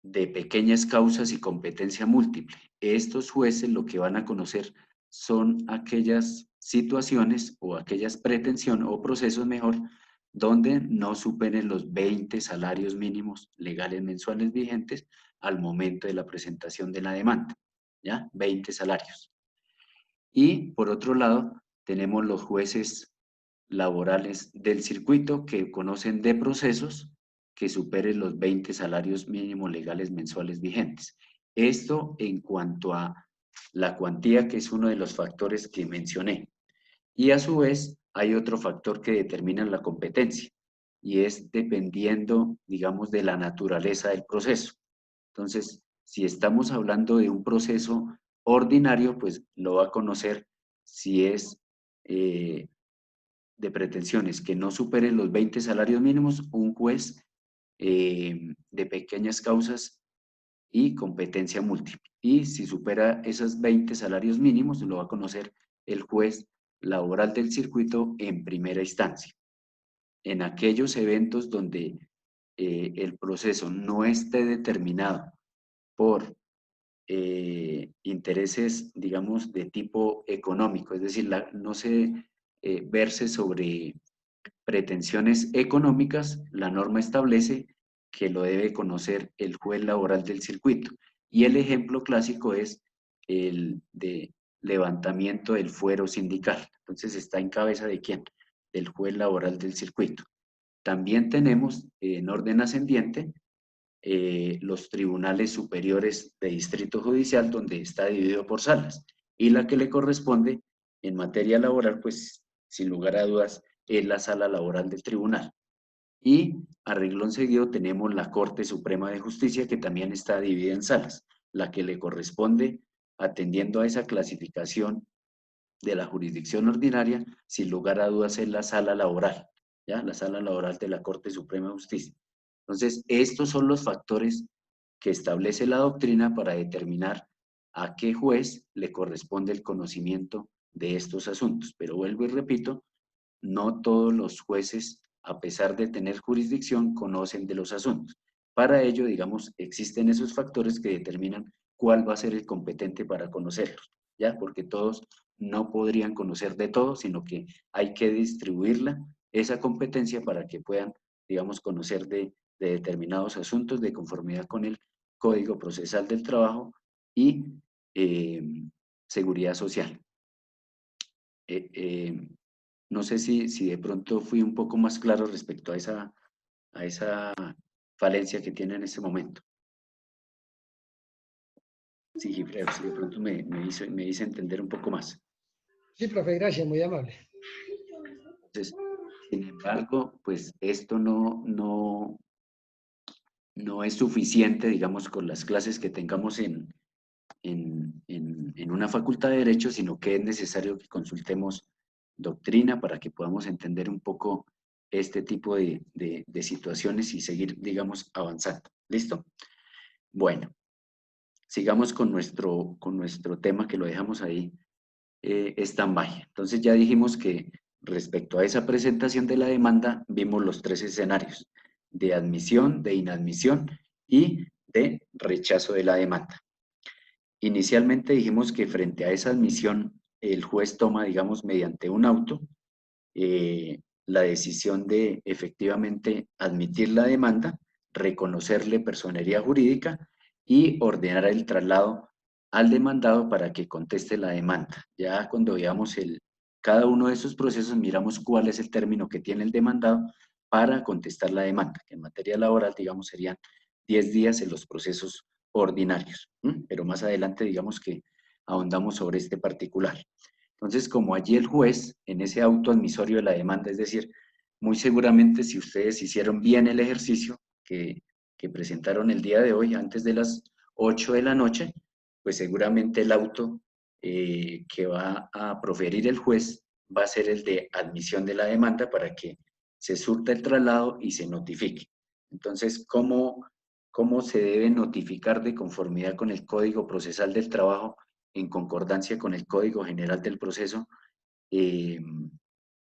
de pequeñas causas y competencia múltiple. Estos jueces lo que van a conocer son aquellas situaciones o aquellas pretensiones o procesos mejor donde no superen los 20 salarios mínimos legales mensuales vigentes al momento de la presentación de la demanda, ¿ya? 20 salarios. Y por otro lado, tenemos los jueces laborales del circuito que conocen de procesos que supere los 20 salarios mínimos legales mensuales vigentes. Esto en cuanto a la cuantía, que es uno de los factores que mencioné. Y a su vez, hay otro factor que determina la competencia, y es dependiendo, digamos, de la naturaleza del proceso. Entonces, si estamos hablando de un proceso ordinario, pues lo va a conocer si es de pretensiones que no superen los 20 salarios mínimos, un juez de pequeñas causas y competencia múltiple. Y si supera esos 20 salarios mínimos, lo va a conocer el juez laboral del circuito en primera instancia. En aquellos eventos donde el proceso no esté determinado por intereses, digamos, de tipo económico, es decir, no se verse sobre pretensiones económicas, la norma establece que lo debe conocer el juez laboral del circuito. Y el ejemplo clásico es el de levantamiento del fuero sindical. Entonces, ¿está en cabeza de quién? Del juez laboral del circuito. También tenemos en orden ascendiente los tribunales superiores de distrito judicial, donde está dividido por salas, y la que le corresponde en materia laboral, pues sin lugar a dudas, es la sala laboral del tribunal. Y a renglón seguido tenemos la Corte Suprema de Justicia, que también está dividida en salas, la que le corresponde, atendiendo a esa clasificación de la jurisdicción ordinaria, sin lugar a dudas es la sala laboral, ¿ya? La sala laboral de la Corte Suprema de Justicia. Entonces, estos son los factores que establece la doctrina para determinar a qué juez le corresponde el conocimiento de estos asuntos. Pero vuelvo y repito, no todos los jueces, a pesar de tener jurisdicción, conocen de los asuntos. Para ello, digamos, existen esos factores que determinan cuál va a ser el competente para conocerlos, ¿ya? Porque todos no podrían conocer de todo, sino que hay que distribuirla, esa competencia, para que puedan, digamos, conocer de determinados asuntos de conformidad con el Código Procesal del Trabajo y Seguridad Social. No sé si de pronto fui un poco más claro respecto a esa falencia que tiene en este momento. Sí, Gifredo, si de pronto me hice entender un poco más. Sí, profe, gracias, muy amable. Entonces, sin embargo, pues esto no es suficiente, digamos, con las clases que tengamos en una facultad de Derecho, sino que es necesario que consultemos doctrina para que podamos entender un poco este tipo de situaciones y seguir, digamos, avanzando. ¿Listo? Bueno, sigamos con nuestro tema, que lo dejamos ahí stand-by. Entonces ya dijimos que respecto a esa presentación de la demanda, vimos los 3 escenarios: de admisión, de inadmisión y de rechazo de la demanda. Inicialmente dijimos que frente a esa admisión, el juez toma, digamos, mediante un auto, la decisión de efectivamente admitir la demanda, reconocerle personería jurídica y ordenar el traslado al demandado para que conteste la demanda. Ya cuando veamos cada uno de esos procesos, miramos cuál es el término que tiene el demandado para contestar la demanda, que en materia laboral, digamos, serían 10 días en los procesos ordinarios. Pero más adelante, digamos que ahondamos sobre este particular. Entonces, como allí el juez, en ese auto admisorio de la demanda, es decir, muy seguramente si ustedes hicieron bien el ejercicio que presentaron el día de hoy, antes de las 8 de la noche, pues seguramente el auto que va a proferir el juez va a ser el de admisión de la demanda para que se surta el traslado y se notifique. Entonces, ¿cómo se debe notificar de conformidad con el Código Procesal del Trabajo, en concordancia con el Código General del Proceso,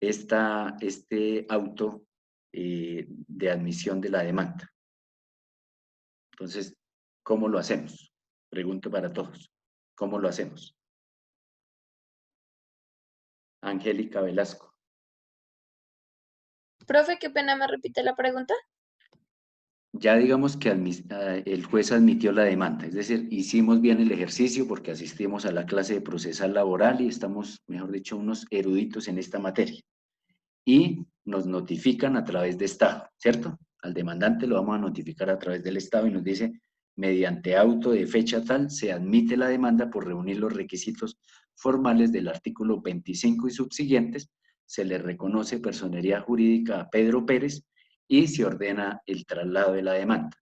este auto de admisión de la demanda? Entonces, ¿cómo lo hacemos? Pregunto para todos. ¿Cómo lo hacemos? Angélica Velasco. Profe, qué pena, ¿me repite la pregunta? Ya digamos que el juez admitió la demanda, es decir, hicimos bien el ejercicio porque asistimos a la clase de procesal laboral y estamos, mejor dicho, unos eruditos en esta materia. Y nos notifican a través de estado, ¿cierto? al demandante lo vamos a notificar a través del Estado y nos dice, mediante auto de fecha tal, se admite la demanda por reunir los requisitos formales del artículo 25 y subsiguientes, se le reconoce personería jurídica a Pedro Pérez y se ordena el traslado de la demanda.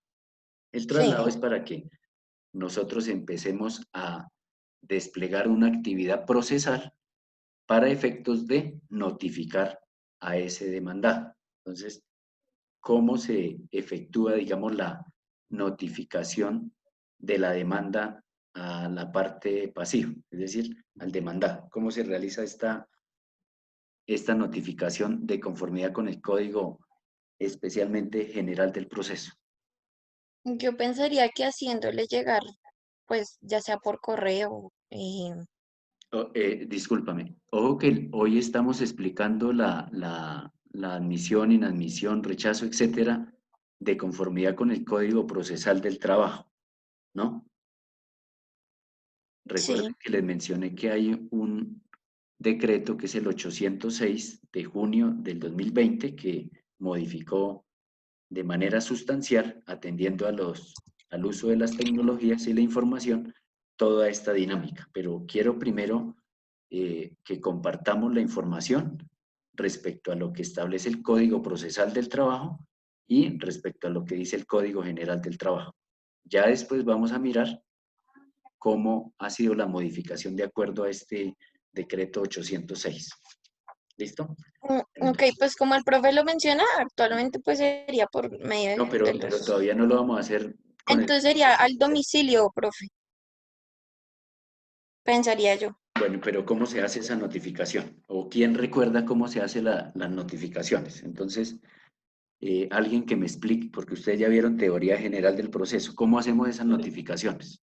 El traslado es para que nosotros empecemos a desplegar una actividad procesal para efectos de notificar a ese demandado. Entonces, ¿cómo se efectúa, digamos, la notificación de la demanda a la parte pasiva, es decir, al demandado? ¿Cómo se realiza esta notificación de conformidad con el Código especialmente general del proceso? Yo pensaría que haciéndole llegar, pues ya sea por correo, Discúlpame, ojo que hoy estamos explicando la admisión, inadmisión, rechazo, etcétera, de conformidad con el Código Procesal del Trabajo, ¿no? Recuerden que les mencioné que hay un decreto que es el 806 de junio del 2020 que modificó de manera sustancial, atendiendo al uso de las tecnologías y la información, toda esta dinámica. Pero quiero primero que compartamos la información respecto a lo que establece el Código Procesal del Trabajo y respecto a lo que dice el Código General del Trabajo. Ya después vamos a mirar cómo ha sido la modificación de acuerdo a este decreto 806. ¿Listo? Ok, pues como el profe lo menciona, actualmente pues sería por medio No, pero todavía no lo vamos a hacer con Entonces sería al domicilio, profe. Pensaría yo. Bueno, pero ¿cómo se hace esa notificación? ¿O quién recuerda cómo se hacen las notificaciones? Entonces, alguien que me explique, porque ustedes ya vieron teoría general del proceso. ¿Cómo hacemos esas notificaciones?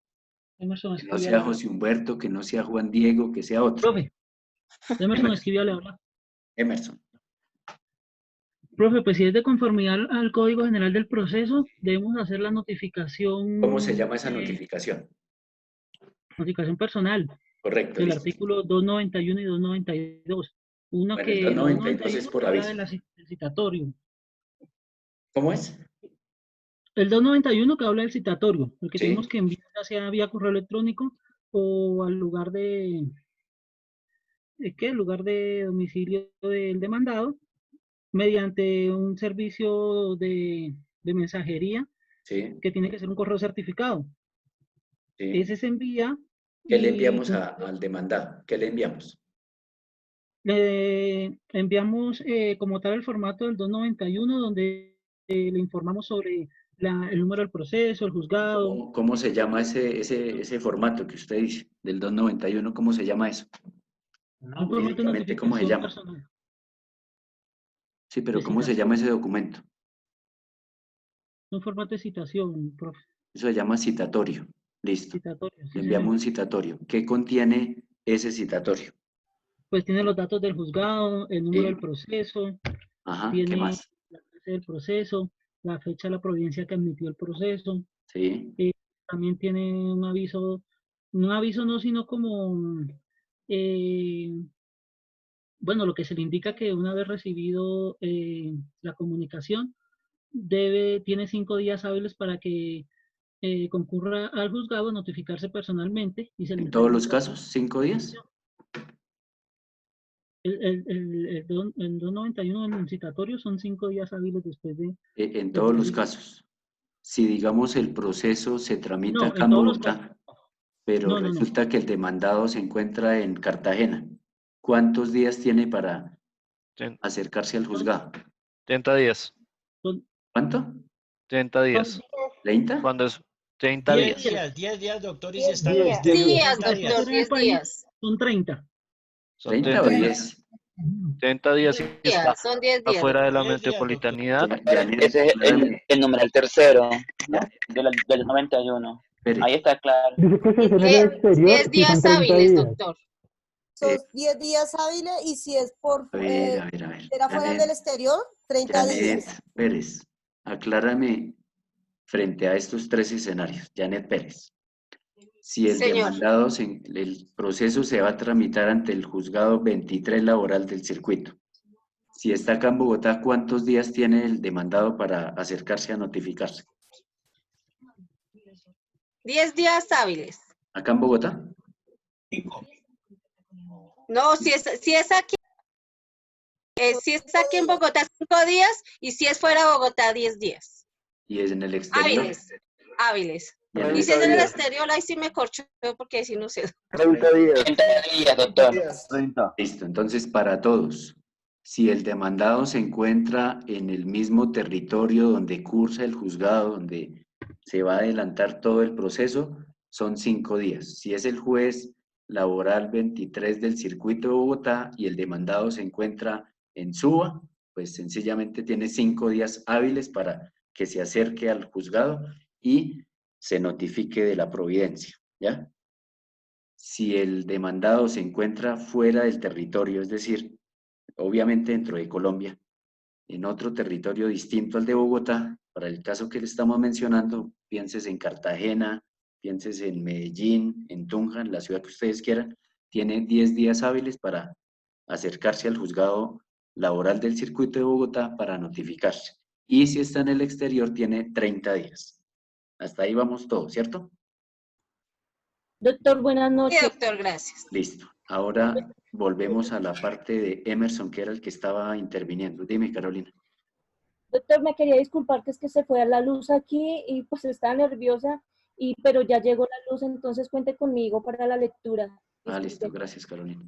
Que no sea José Humberto, que no sea Juan Diego, que sea otro. Profe, Emerson escribió, le habla. Emerson. Profe, pues si es de conformidad al Código General del Proceso, debemos hacer la notificación... ¿Cómo se llama esa notificación? Notificación personal. Correcto. Del listo. artículo 291 y 292. Una Bueno, que el 292 es por habla aviso. del citatorio. ¿Cómo es? El 291 que habla del citatorio, el que Sí. tenemos que enviar ya sea vía correo electrónico o al lugar de... ¿Qué? El lugar de domicilio del demandado, mediante un servicio de mensajería, Sí. que tiene que ser un correo certificado. Sí. Ese se envía. ¿Qué le enviamos al demandado? ¿Qué le enviamos? Le enviamos como tal el formato del 291, donde le informamos sobre el número del proceso, el juzgado. ¿Cómo se llama ese formato que usted dice, del 291? ¿Cómo se llama eso? Un formato de Jurídicamente, ¿cómo se notificación llama? personal. Sí, pero De ¿cómo se citación. llama ese documento? Un formato de citación, profe. Eso se llama citatorio. Listo. Citatorio, sí, Le enviamos señor. un citatorio. ¿Qué contiene ese citatorio? Pues tiene los datos del juzgado, el número del proceso, Ajá, ¿qué tiene más? la clase del proceso, la fecha de la providencia que admitió el proceso. Sí. También tiene un aviso no, sino como, bueno, lo que se le indica que una vez recibido la comunicación, tiene 5 días hábiles para que concurra al juzgado a notificarse personalmente y se le ¿En todos entregue los casos? 5 días? el 291 en el citatorio son 5 días hábiles después de... En todos los casos. Si, digamos, el proceso se tramita No, acá en en todos los Bogotá, pero No, no, no. resulta que el demandado se encuentra en Cartagena, ¿cuántos días tiene para acercarse al juzgado? 30 días. ¿Cuánto? 30 días. ¿30? Cuando es 30 10 días. días, 10 días, doctor, y si está en 10 el exterior. días, 30 doctor, 10 días. Son 30. Son 30 o 10. 30 días y está Son 10 días. afuera de la 10 días, metropolitanidad. Ese es el numeral tercero, ¿no? Del 91. Espere. Ahí está claro. Dice que si es en el exterior, 10 sí son días 30 hábiles, días. doctor. Son 10 días hábiles y si es por A ver. era fuera Janet, del exterior, 30 Janet días. Pérez, aclárame frente a estos 3 escenarios. Janet Pérez. Si el Señor. demandado, el proceso se va a tramitar ante el juzgado 23 laboral del circuito. Si está acá en Bogotá, ¿cuántos días tiene el demandado para acercarse a notificarse? 10 días hábiles. ¿Acá en Bogotá? No, si es aquí, si es aquí en Bogotá, 5 días, y si es fuera de Bogotá, 10 días. ¿Y es en el exterior? Hábiles. Y en Y si es en el exterior, ahí sí me corcho, porque ahí sí no sé. 30 días. 30 días, doctor. 30. Listo, entonces para todos, si el demandado se encuentra en el mismo territorio donde cursa el juzgado, donde se va a adelantar todo el proceso, son 5 días. Si es el juez laboral 23 del circuito de Bogotá y el demandado se encuentra en Suba, pues sencillamente tiene 5 días hábiles para que se acerque al juzgado y se notifique de la providencia, ¿ya? Si el demandado se encuentra fuera del territorio, es decir, obviamente dentro de Colombia, en otro territorio distinto al de Bogotá, para el caso que le estamos mencionando, pienses en Cartagena, pienses en Medellín, en Tunja, en la ciudad que ustedes quieran, tiene 10 días hábiles para acercarse al juzgado laboral del circuito de Bogotá para notificarse. Y si está en el exterior, tiene 30 días. Hasta ahí vamos todos, ¿cierto? Doctor, buenas noches. Sí, doctor, gracias. Listo. Ahora volvemos a la parte de Emerson, que era el que estaba interviniendo. Dime, Carolina. Doctor, me quería disculpar que es que se fue a la luz aquí y pues estaba nerviosa, pero ya llegó la luz, entonces cuente conmigo para la lectura. Ah, listo. Gracias, Carolina.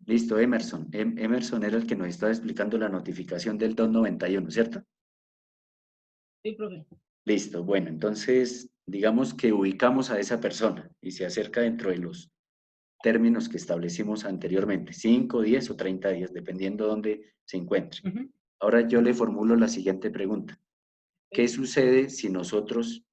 Listo, Emerson. Emerson era el que nos estaba explicando la notificación del 291, ¿cierto? Sí, profe. Listo. Bueno, entonces digamos que ubicamos a esa persona y se acerca dentro de los términos que establecimos anteriormente, 5, 10 o 30 días, dependiendo dónde se encuentre. Ahora yo le formulo la siguiente pregunta. ¿Qué sucede si nosotros,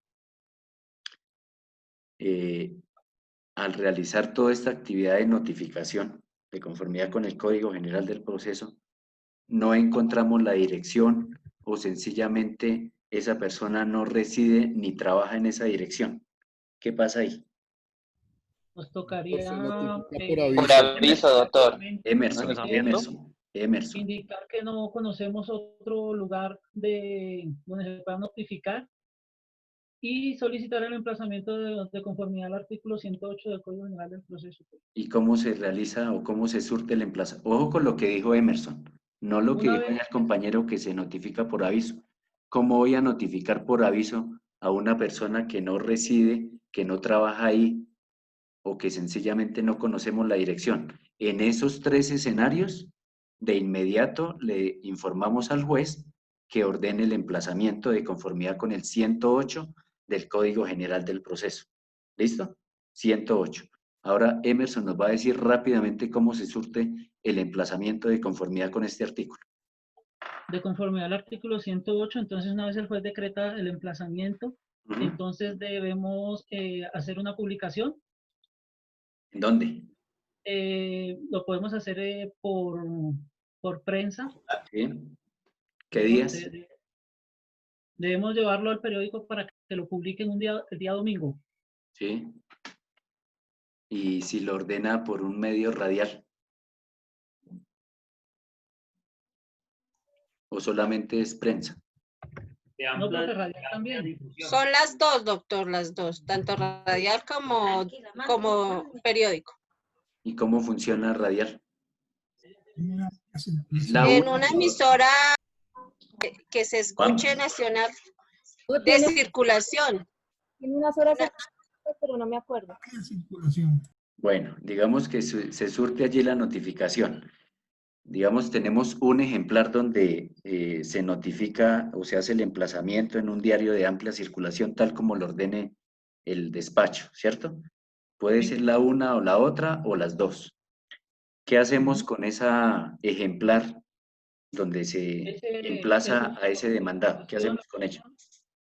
al realizar toda esta actividad de notificación de conformidad con el Código General del Proceso, no encontramos la dirección o sencillamente esa persona no reside ni trabaja en esa dirección? ¿Qué pasa ahí? Nos tocaría Por aviso, doctor. Emerson. Indicar que no conocemos otro lugar donde se pueda notificar y solicitar el emplazamiento de conformidad al artículo 108 del Código General del Proceso. ¿Y cómo se realiza o cómo se surte el emplazamiento? Ojo con lo que dijo Emerson, no lo que dijo el compañero que se notifica por aviso. ¿Cómo voy a notificar por aviso a una persona que no reside, que no trabaja ahí o que sencillamente no conocemos la dirección? En esos 3 escenarios, de inmediato le informamos al juez que ordene el emplazamiento de conformidad con el 108 del Código General del Proceso. ¿Listo? 108. Ahora Emerson nos va a decir rápidamente cómo se surte el emplazamiento de conformidad con este artículo. De conformidad al artículo 108, entonces una vez el juez decreta el emplazamiento, entonces debemos hacer una publicación. ¿En dónde? Lo podemos hacer por prensa. ¿Sí? ¿Qué días? Debemos llevarlo al periódico para que lo publiquen el día domingo. Sí. ¿Y si lo ordena por un medio radial? ¿O solamente es prensa? No, porque radial también. Son las dos, doctor, las dos, tanto radial como periódico. ¿Y cómo funciona radial? En una emisora que se escuche nacional de circulación. Tiene unas horas, pero no me acuerdo. Bueno, digamos que se surte allí la notificación. Digamos, tenemos un ejemplar donde se notifica o se hace el emplazamiento en un diario de amplia circulación, tal como lo ordene el despacho, ¿cierto? Puede ser la una o la otra o las dos. ¿Qué hacemos con esa ejemplar donde se emplaza a ese demandado? ¿Qué hacemos con ella?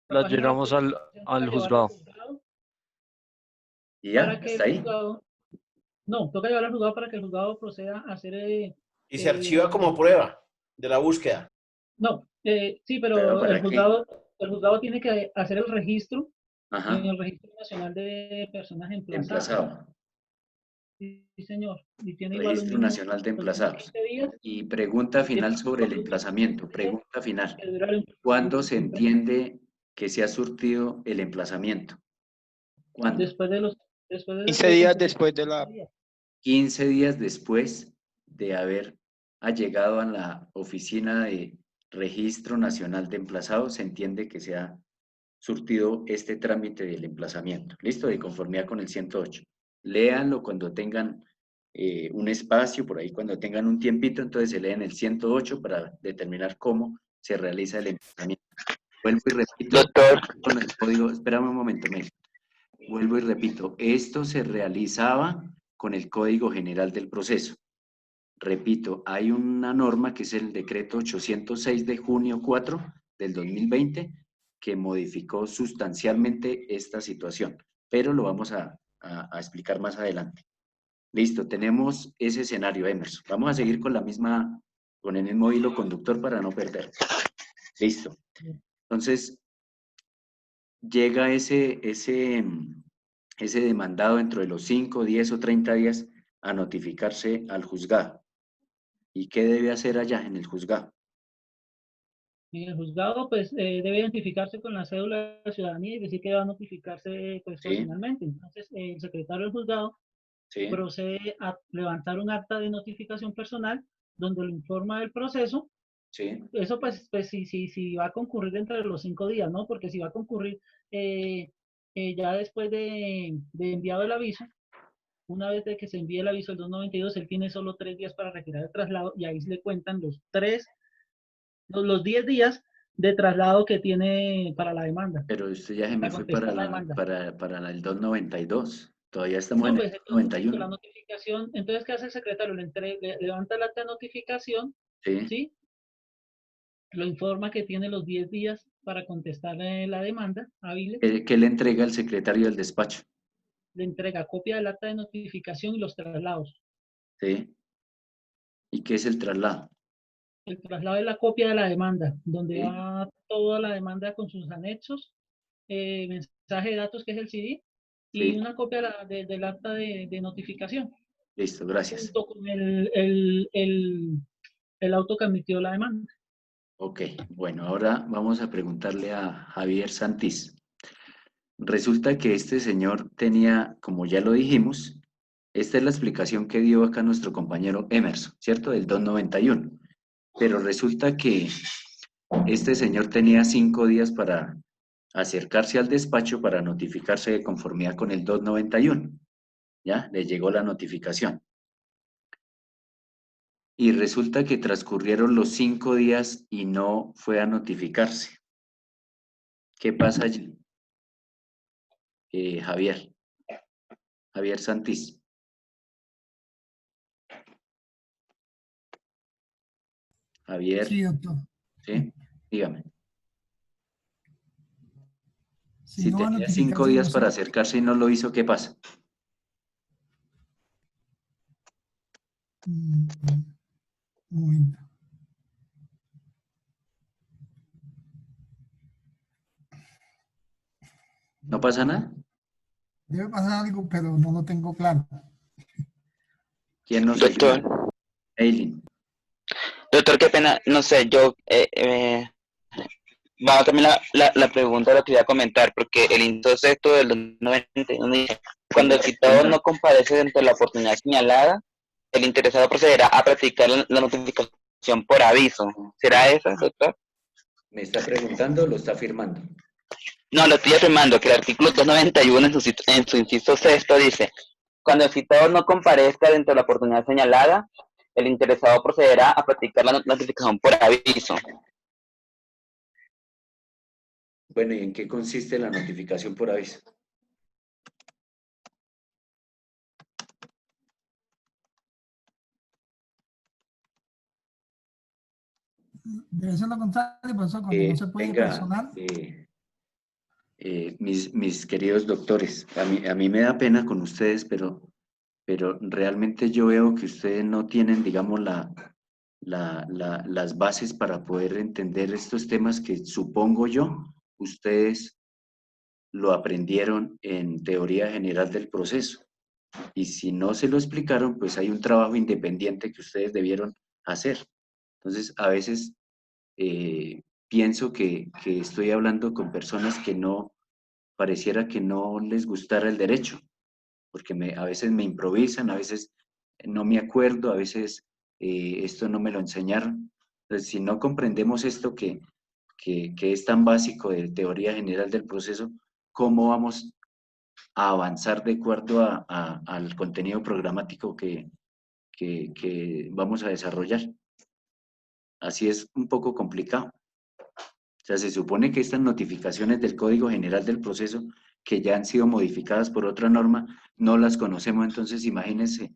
La llevamos al juzgado. ¿Y ya? ¿Está ahí? No, toca llevarlo al juzgado para que el juzgado proceda a hacer... y se archiva como prueba de la búsqueda. No, sí, pero el juzgado tiene que hacer el registro en el Registro Nacional de Personas Emplazadas. Sí, señor. Y tiene igual los Registro mismos, Nacional de los mismos Emplazados. 15 días. Y pregunta final sobre el emplazamiento. Pregunta final. ¿Cuándo se entiende que se ha surtido el emplazamiento? ¿Cuándo? Después de los 15 días después de la... 15 días después de haber llegado a la oficina de Registro Nacional de Emplazados, se entiende que se ha surtido este trámite del emplazamiento. ¿Listo? De conformidad con el 108. Léanlo cuando tengan un espacio, por ahí cuando tengan un tiempito, entonces se leen el 108 para determinar cómo se realiza el emplazamiento. Vuelvo y repito, con el código, espérame un momento, Mel. Vuelvo y repito, esto se realizaba con el Código General del Proceso. Repito, hay una norma que es el decreto 806 de junio 4 del 2020 que modificó sustancialmente esta situación, pero lo vamos a explicar más adelante. Listo, tenemos ese escenario, Emerson. Vamos a seguir con el mismo hilo conductor para no perder. Listo. Entonces, llega ese demandado dentro de los 5, 10 o 30 días a notificarse al juzgado. ¿Y qué debe hacer allá en el juzgado? Y el juzgado pues debe identificarse con la cédula de ciudadanía y decir que va a notificarse pues personalmente. Entonces el secretario del juzgado procede a levantar un acta de notificación personal donde lo informa del proceso. Eso pues si va a concurrir dentro de los 5 días, ¿no? Porque si va a concurrir ya después de enviado el aviso, una vez de que se envíe el aviso del 292, él tiene solo 3 días para retirar el traslado y ahí se le cuentan los 10 días de traslado que tiene para la demanda. Pero esto ya se me fue para el 292. Todavía estamos No, en pues, el 91. la notificación, entonces, ¿qué hace el secretario? Levanta el acta de notificación, ¿sí? Lo informa que tiene los 10 días para contestarle la demanda hábil. ¿Qué le entrega el secretario del despacho? Le entrega copia del acta de notificación y los traslados. Sí. ¿Y qué es el traslado? El traslado es la copia de la demanda, donde va toda la demanda con sus anexos, mensaje de datos, que es el CD, y una copia del acta de notificación. Listo, gracias. Junto con el auto que admitió la demanda. Ok, bueno, ahora vamos a preguntarle a Javier Santís. Resulta que este señor tenía, como ya lo dijimos, esta es la explicación que dio acá nuestro compañero Emerson, ¿cierto? Del 291. Pero resulta que este señor tenía 5 días para acercarse al despacho para notificarse de conformidad con el 291. ¿Ya? Le llegó la notificación. Y resulta que transcurrieron los 5 días y no fue a notificarse. ¿Qué pasa allí? Javier Santís. Javier. Sí, doctor. Sí, dígame. Si no tenía 5 días para acercarse y no lo hizo, ¿qué pasa? ¿No pasa nada? Debe pasar algo, pero no lo tengo claro. ¿Quién nos ayuda? Eileen. Doctor, qué pena, no sé, yo va también la pregunta la quería comentar, porque el inciso sexto del 91 dice: cuando el citado no comparece dentro de la oportunidad señalada, el interesado procederá a practicar la notificación por aviso. ¿Será eso, doctor? ¿Me está preguntando o lo está afirmando? No, lo estoy afirmando, que el artículo 291 en su inciso sexto dice: cuando el citado no comparezca dentro de la oportunidad señalada, el interesado procederá a practicar la notificación por aviso. Bueno, ¿y en qué consiste la notificación por aviso? Debe ser lo contrario, por eso cuando no se puede personal. Mis queridos doctores, a mí me da pena con ustedes, pero realmente yo veo que ustedes no tienen, digamos, las bases para poder entender estos temas que supongo yo, ustedes lo aprendieron en teoría general del proceso. Y si no se lo explicaron, pues hay un trabajo independiente que ustedes debieron hacer. Entonces, a veces pienso que estoy hablando con personas que no, pareciera que no les gustara el derecho, porque a veces me improvisan, a veces no me acuerdo, a veces esto no me lo enseñaron. Entonces, si no comprendemos esto que es tan básico de teoría general del proceso, ¿cómo vamos a avanzar de acuerdo al contenido programático que vamos a desarrollar? Así es un poco complicado. O sea, se supone que estas notificaciones del Código General del Proceso, que ya han sido modificadas por otra norma, no las conocemos. Entonces, imagínense,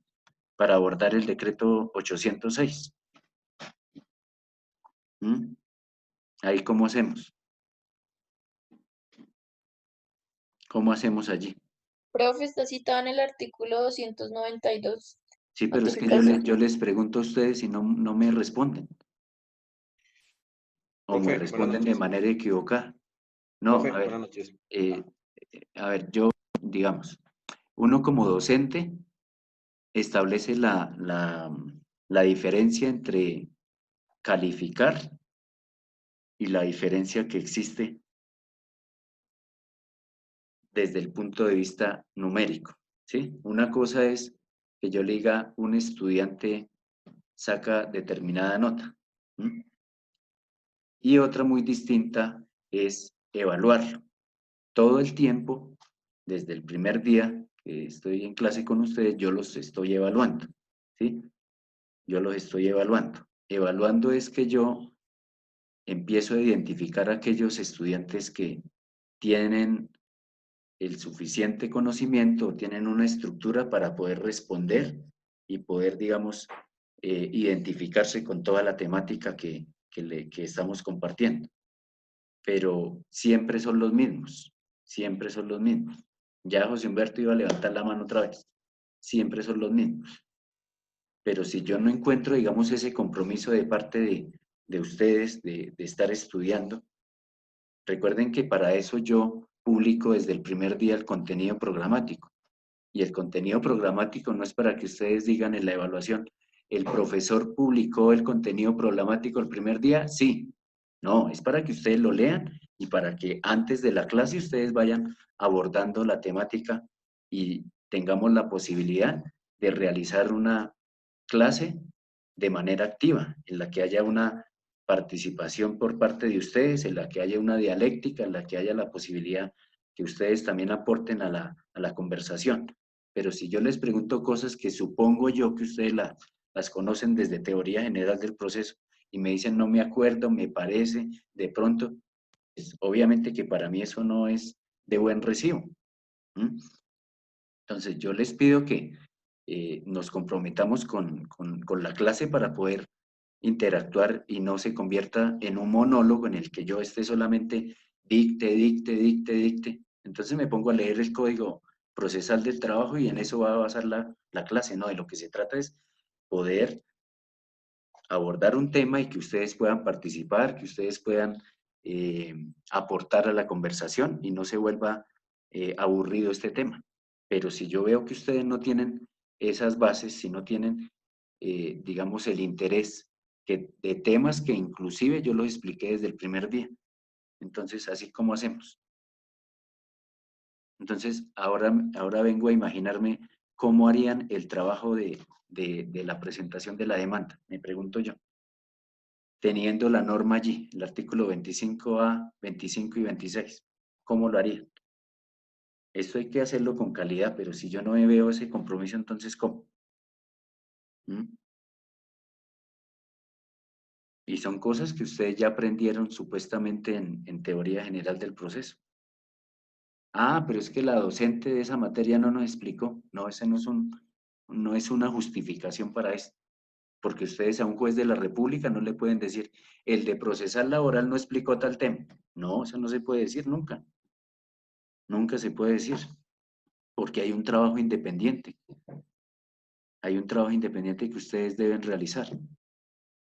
para abordar el decreto 806. ¿Mm? Ahí, ¿cómo hacemos? ¿Cómo hacemos allí? Profe, está citado en el artículo 292. Sí, pero es que yo les pregunto a ustedes y no me responden. O me Profe, responden de manera equivocada. No, Profe, a ver, buenas noches. yo, digamos, uno como docente establece la diferencia entre calificar y la diferencia que existe desde el punto de vista numérico, ¿sí? Una cosa es que yo le diga, un estudiante saca determinada nota, ¿m? Y otra muy distinta es evaluarlo. Todo el tiempo, desde el primer día que estoy en clase con ustedes, yo los estoy evaluando, ¿sí? Yo los estoy evaluando. Evaluando es que yo empiezo a identificar a aquellos estudiantes que tienen el suficiente conocimiento, tienen una estructura para poder responder y poder, digamos, identificarse con toda la temática que estamos compartiendo. Pero siempre son los mismos, siempre son los mismos. Ya José Humberto iba a levantar la mano otra vez. Siempre son los mismos. Pero si yo no encuentro, digamos, ese compromiso de parte de ustedes de estar estudiando, recuerden que para eso yo publico desde el primer día el contenido programático. Y el contenido programático no es para que ustedes digan en la evaluación, ¿el profesor publicó el contenido programático el primer día? Sí. No, es para que ustedes lo lean y para que antes de la clase ustedes vayan abordando la temática y tengamos la posibilidad de realizar una clase de manera activa, en la que haya una participación por parte de ustedes, en la que haya una dialéctica, en la que haya la posibilidad que ustedes también aporten a la conversación. Pero si yo les pregunto cosas que supongo yo que ustedes las conocen desde teoría general del proceso y me dicen no me acuerdo, me parece, de pronto, pues, obviamente que para mí eso no es de buen recibo. ¿Mm? Entonces yo les pido que nos comprometamos con la clase para poder interactuar y no se convierta en un monólogo en el que yo esté solamente dicte. Entonces me pongo a leer el código procesal del trabajo y en eso va a basar la clase, ¿no? De lo que se trata es poder abordar un tema y que ustedes puedan participar, que ustedes puedan aportar a la conversación y no se vuelva aburrido este tema. Pero si yo veo que ustedes no tienen esas bases, si no tienen, digamos, el interés de temas que inclusive yo los expliqué desde el primer día. Entonces, así como hacemos. Entonces, ahora vengo a imaginarme cómo harían el trabajo de la presentación de la demanda, me pregunto yo. Teniendo la norma allí, el artículo 25A, 25 y 26, ¿cómo lo harían? Esto hay que hacerlo con calidad, pero si yo no me veo ese compromiso, entonces, ¿cómo? ¿Mm? Y son cosas que ustedes ya aprendieron supuestamente en teoría general del proceso. Ah, pero es que la docente de esa materia no nos explicó. No, ese no es una justificación para esto. Porque ustedes a un juez de la República no le pueden decir, el de procesal laboral no explicó tal tema. No, eso no se puede decir nunca. Nunca se puede decir. Porque hay un trabajo independiente. Hay un trabajo independiente que ustedes deben realizar.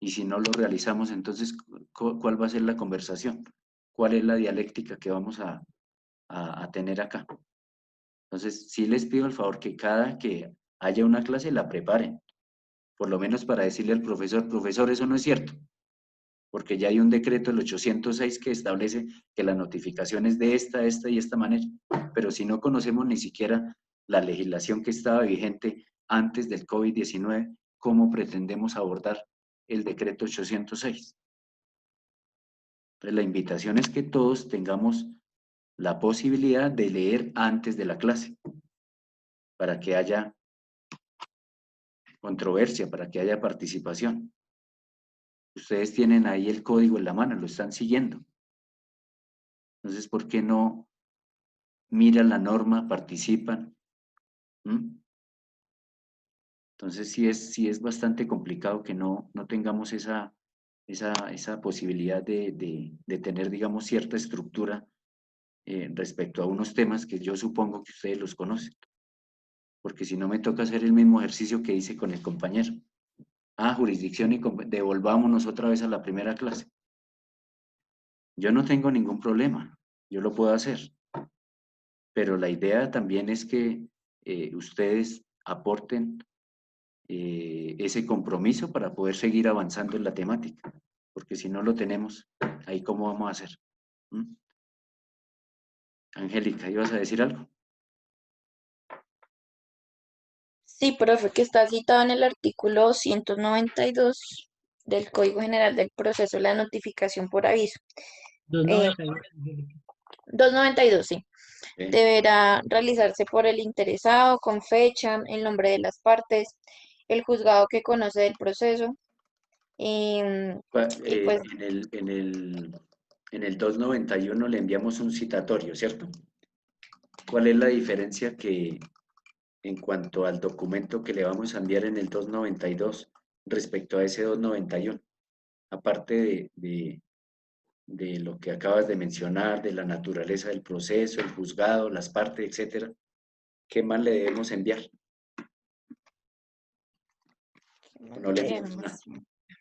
Y si no lo realizamos, entonces, ¿cuál va a ser la conversación? ¿Cuál es la dialéctica que vamos a tener acá? Entonces, sí les pido el favor que cada que haya una clase la preparen, por lo menos para decirle al profesor, profesor, eso no es cierto, porque ya hay un decreto, el 806, que establece que la notificación es de esta y esta manera, pero si no conocemos ni siquiera la legislación que estaba vigente antes del COVID-19, ¿cómo pretendemos abordar el decreto 806? Entonces, la invitación es que todos tengamos la posibilidad de leer antes de la clase, para que haya controversia, para que haya participación. Ustedes tienen ahí el código en la mano, lo están siguiendo. Entonces, ¿por qué no miran la norma, participan? Entonces, sí es bastante complicado que no tengamos esa posibilidad de tener, digamos, cierta estructura respecto a unos temas que yo supongo que ustedes los conocen. Porque si no me toca hacer el mismo ejercicio que hice con el compañero. Jurisdicción y devolvámonos otra vez a la primera clase. Yo no tengo ningún problema, yo lo puedo hacer. Pero la idea también es que ustedes aporten ese compromiso para poder seguir avanzando en la temática. Porque si no lo tenemos, ahí cómo vamos a hacer. Angélica, ¿ibas a decir algo? Sí, profe, que está citado en el artículo 192 del Código General del Proceso, la notificación por aviso. 292, sí. Deberá realizarse por el interesado, con fecha, el nombre de las partes, el juzgado que conoce del proceso. Y pues, en el 291 le enviamos un citatorio, ¿cierto? ¿Cuál es la diferencia que en cuanto al documento que le vamos a enviar en el 292 respecto a ese 291? Aparte de lo que acabas de mencionar, de la naturaleza del proceso, el juzgado, las partes, etcétera, ¿qué más le debemos enviar? No le enviamos nada.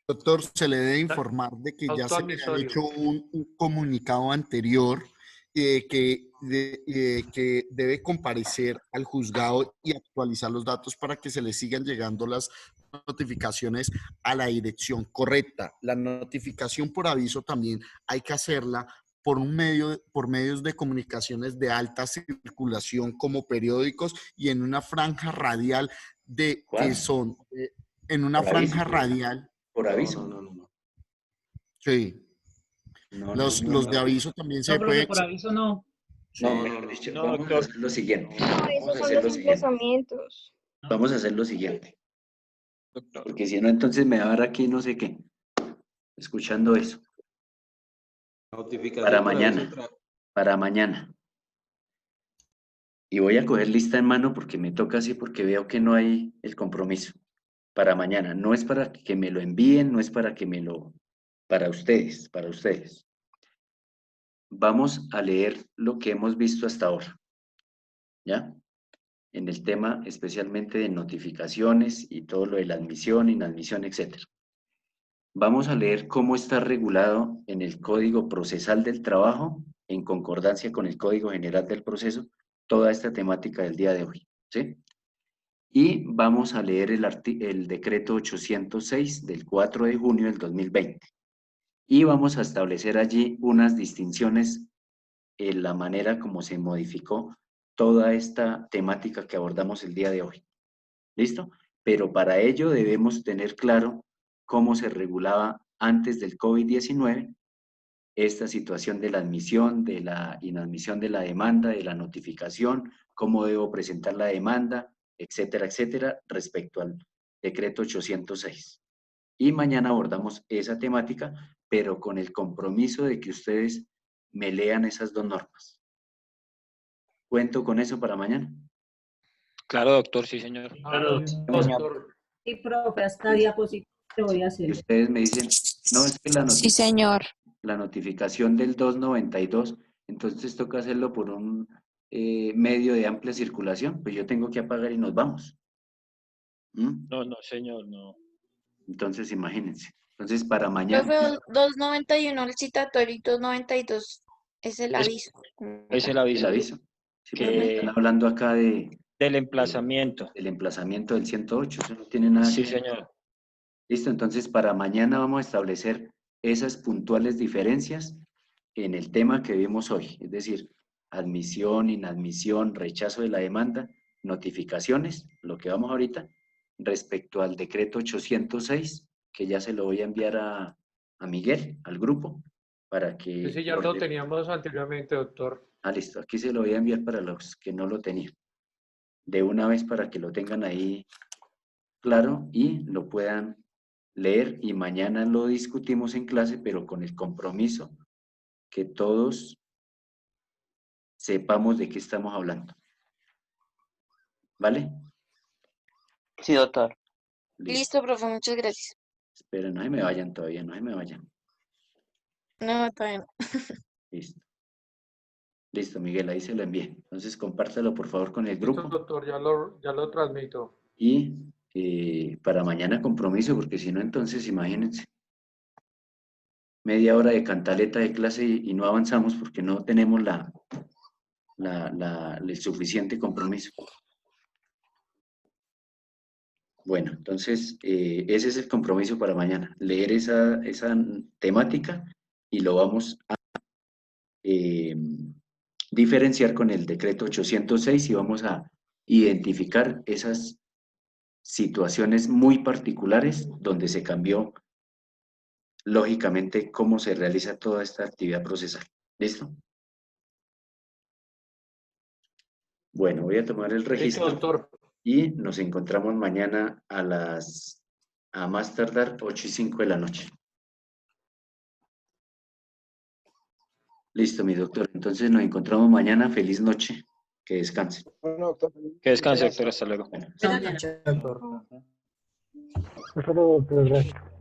Doctor, se le debe informar de que ya se le ha hecho un comunicado anterior que debe comparecer al juzgado y actualizar los datos para que se le sigan llegando las notificaciones a la dirección correcta. La notificación por aviso también hay que hacerla por medios de comunicaciones de alta circulación como periódicos y en una franja radial que son en una franja radial. Por aviso. No. Sí. Los de aviso también se puede. Por aviso no. Vamos a hacer lo siguiente. Esos son los emplazamientos. Vamos a hacer lo siguiente. Porque si no, entonces me va a dar aquí no sé qué. Escuchando eso. Para mañana. Para mañana. Y voy a coger lista en mano porque me toca así, porque veo que no hay el compromiso. Para mañana. No es para que me lo envíen, no es para que me lo... Para ustedes, para ustedes. Vamos a leer lo que hemos visto hasta ahora. ¿Ya? En el tema especialmente de notificaciones y todo lo de la admisión, inadmisión, etc. Vamos a leer cómo está regulado en el Código Procesal del Trabajo, en concordancia con el Código General del Proceso, toda esta temática del día de hoy. ¿Sí? Y vamos a leer el decreto 806 del 4 de junio del 2020. Y vamos a establecer allí unas distinciones en la manera como se modificó toda esta temática que abordamos el día de hoy. ¿Listo? Pero para ello debemos tener claro cómo se regulaba antes del COVID-19 esta situación de la admisión, de la inadmisión de la demanda, de la notificación, cómo debo presentar la demanda, etcétera, etcétera, respecto al decreto 806. Y mañana abordamos esa temática, pero con el compromiso de que ustedes me lean esas dos normas. ¿Cuento con eso para mañana? Claro, doctor, sí, señor. Claro, doctor. Sí, profe, hasta diapositiva te voy a hacer. Y ustedes me dicen, no, es que Sí, señor. la notificación del 292, entonces toca hacerlo por un medio de amplia circulación, pues yo tengo que apagar y nos vamos. No, señor, no. Entonces, imagínense. Entonces, para mañana... Profe, 291 el citatorio y 292 es el aviso. Es el aviso. Sí, pero me están hablando acá del emplazamiento. Del emplazamiento del 108, eso no tiene nada Sí, que ver. señor. Listo, entonces para mañana vamos a establecer esas puntuales diferencias en el tema que vimos hoy, es decir, admisión, inadmisión, rechazo de la demanda, notificaciones, lo que vamos ahorita, respecto al decreto 806, que ya se lo voy a enviar a Miguel, al grupo, para que... Sí, ya lo teníamos anteriormente, doctor. Ah, listo, aquí se lo voy a enviar para los que no lo tenían. De una vez para que lo tengan ahí claro y lo puedan leer y mañana lo discutimos en clase, pero con el compromiso que todos sepamos de qué estamos hablando. ¿Vale? Sí, doctor. Listo, profe, muchas gracias. Esperen, no se me vayan todavía, no se me vayan. No, todavía no. Listo. Listo, Miguel, ahí se lo envié. Entonces, compártalo, por favor, con el grupo. Listo, doctor, ya lo transmito. Y para mañana compromiso, porque si no, entonces, imagínense. Media hora de cantaleta de clase y no avanzamos porque no tenemos el suficiente compromiso. Bueno, entonces, ese es el compromiso para mañana. Leer esa temática y lo vamos a diferenciar con el decreto 806 y vamos a identificar esas situaciones muy particulares donde se cambió lógicamente cómo se realiza toda esta actividad procesal. ¿Listo? Bueno, voy a tomar el registro. Listo, doctor. Y nos encontramos mañana a más tardar 8:05 de la noche. Listo, mi doctor. Entonces nos encontramos mañana. Feliz noche. Que descanse. Bueno, doctor. Que descanse, doctor. Hasta luego. Bueno. Buenas noches. Doctor. Hasta luego, doctor. Gracias.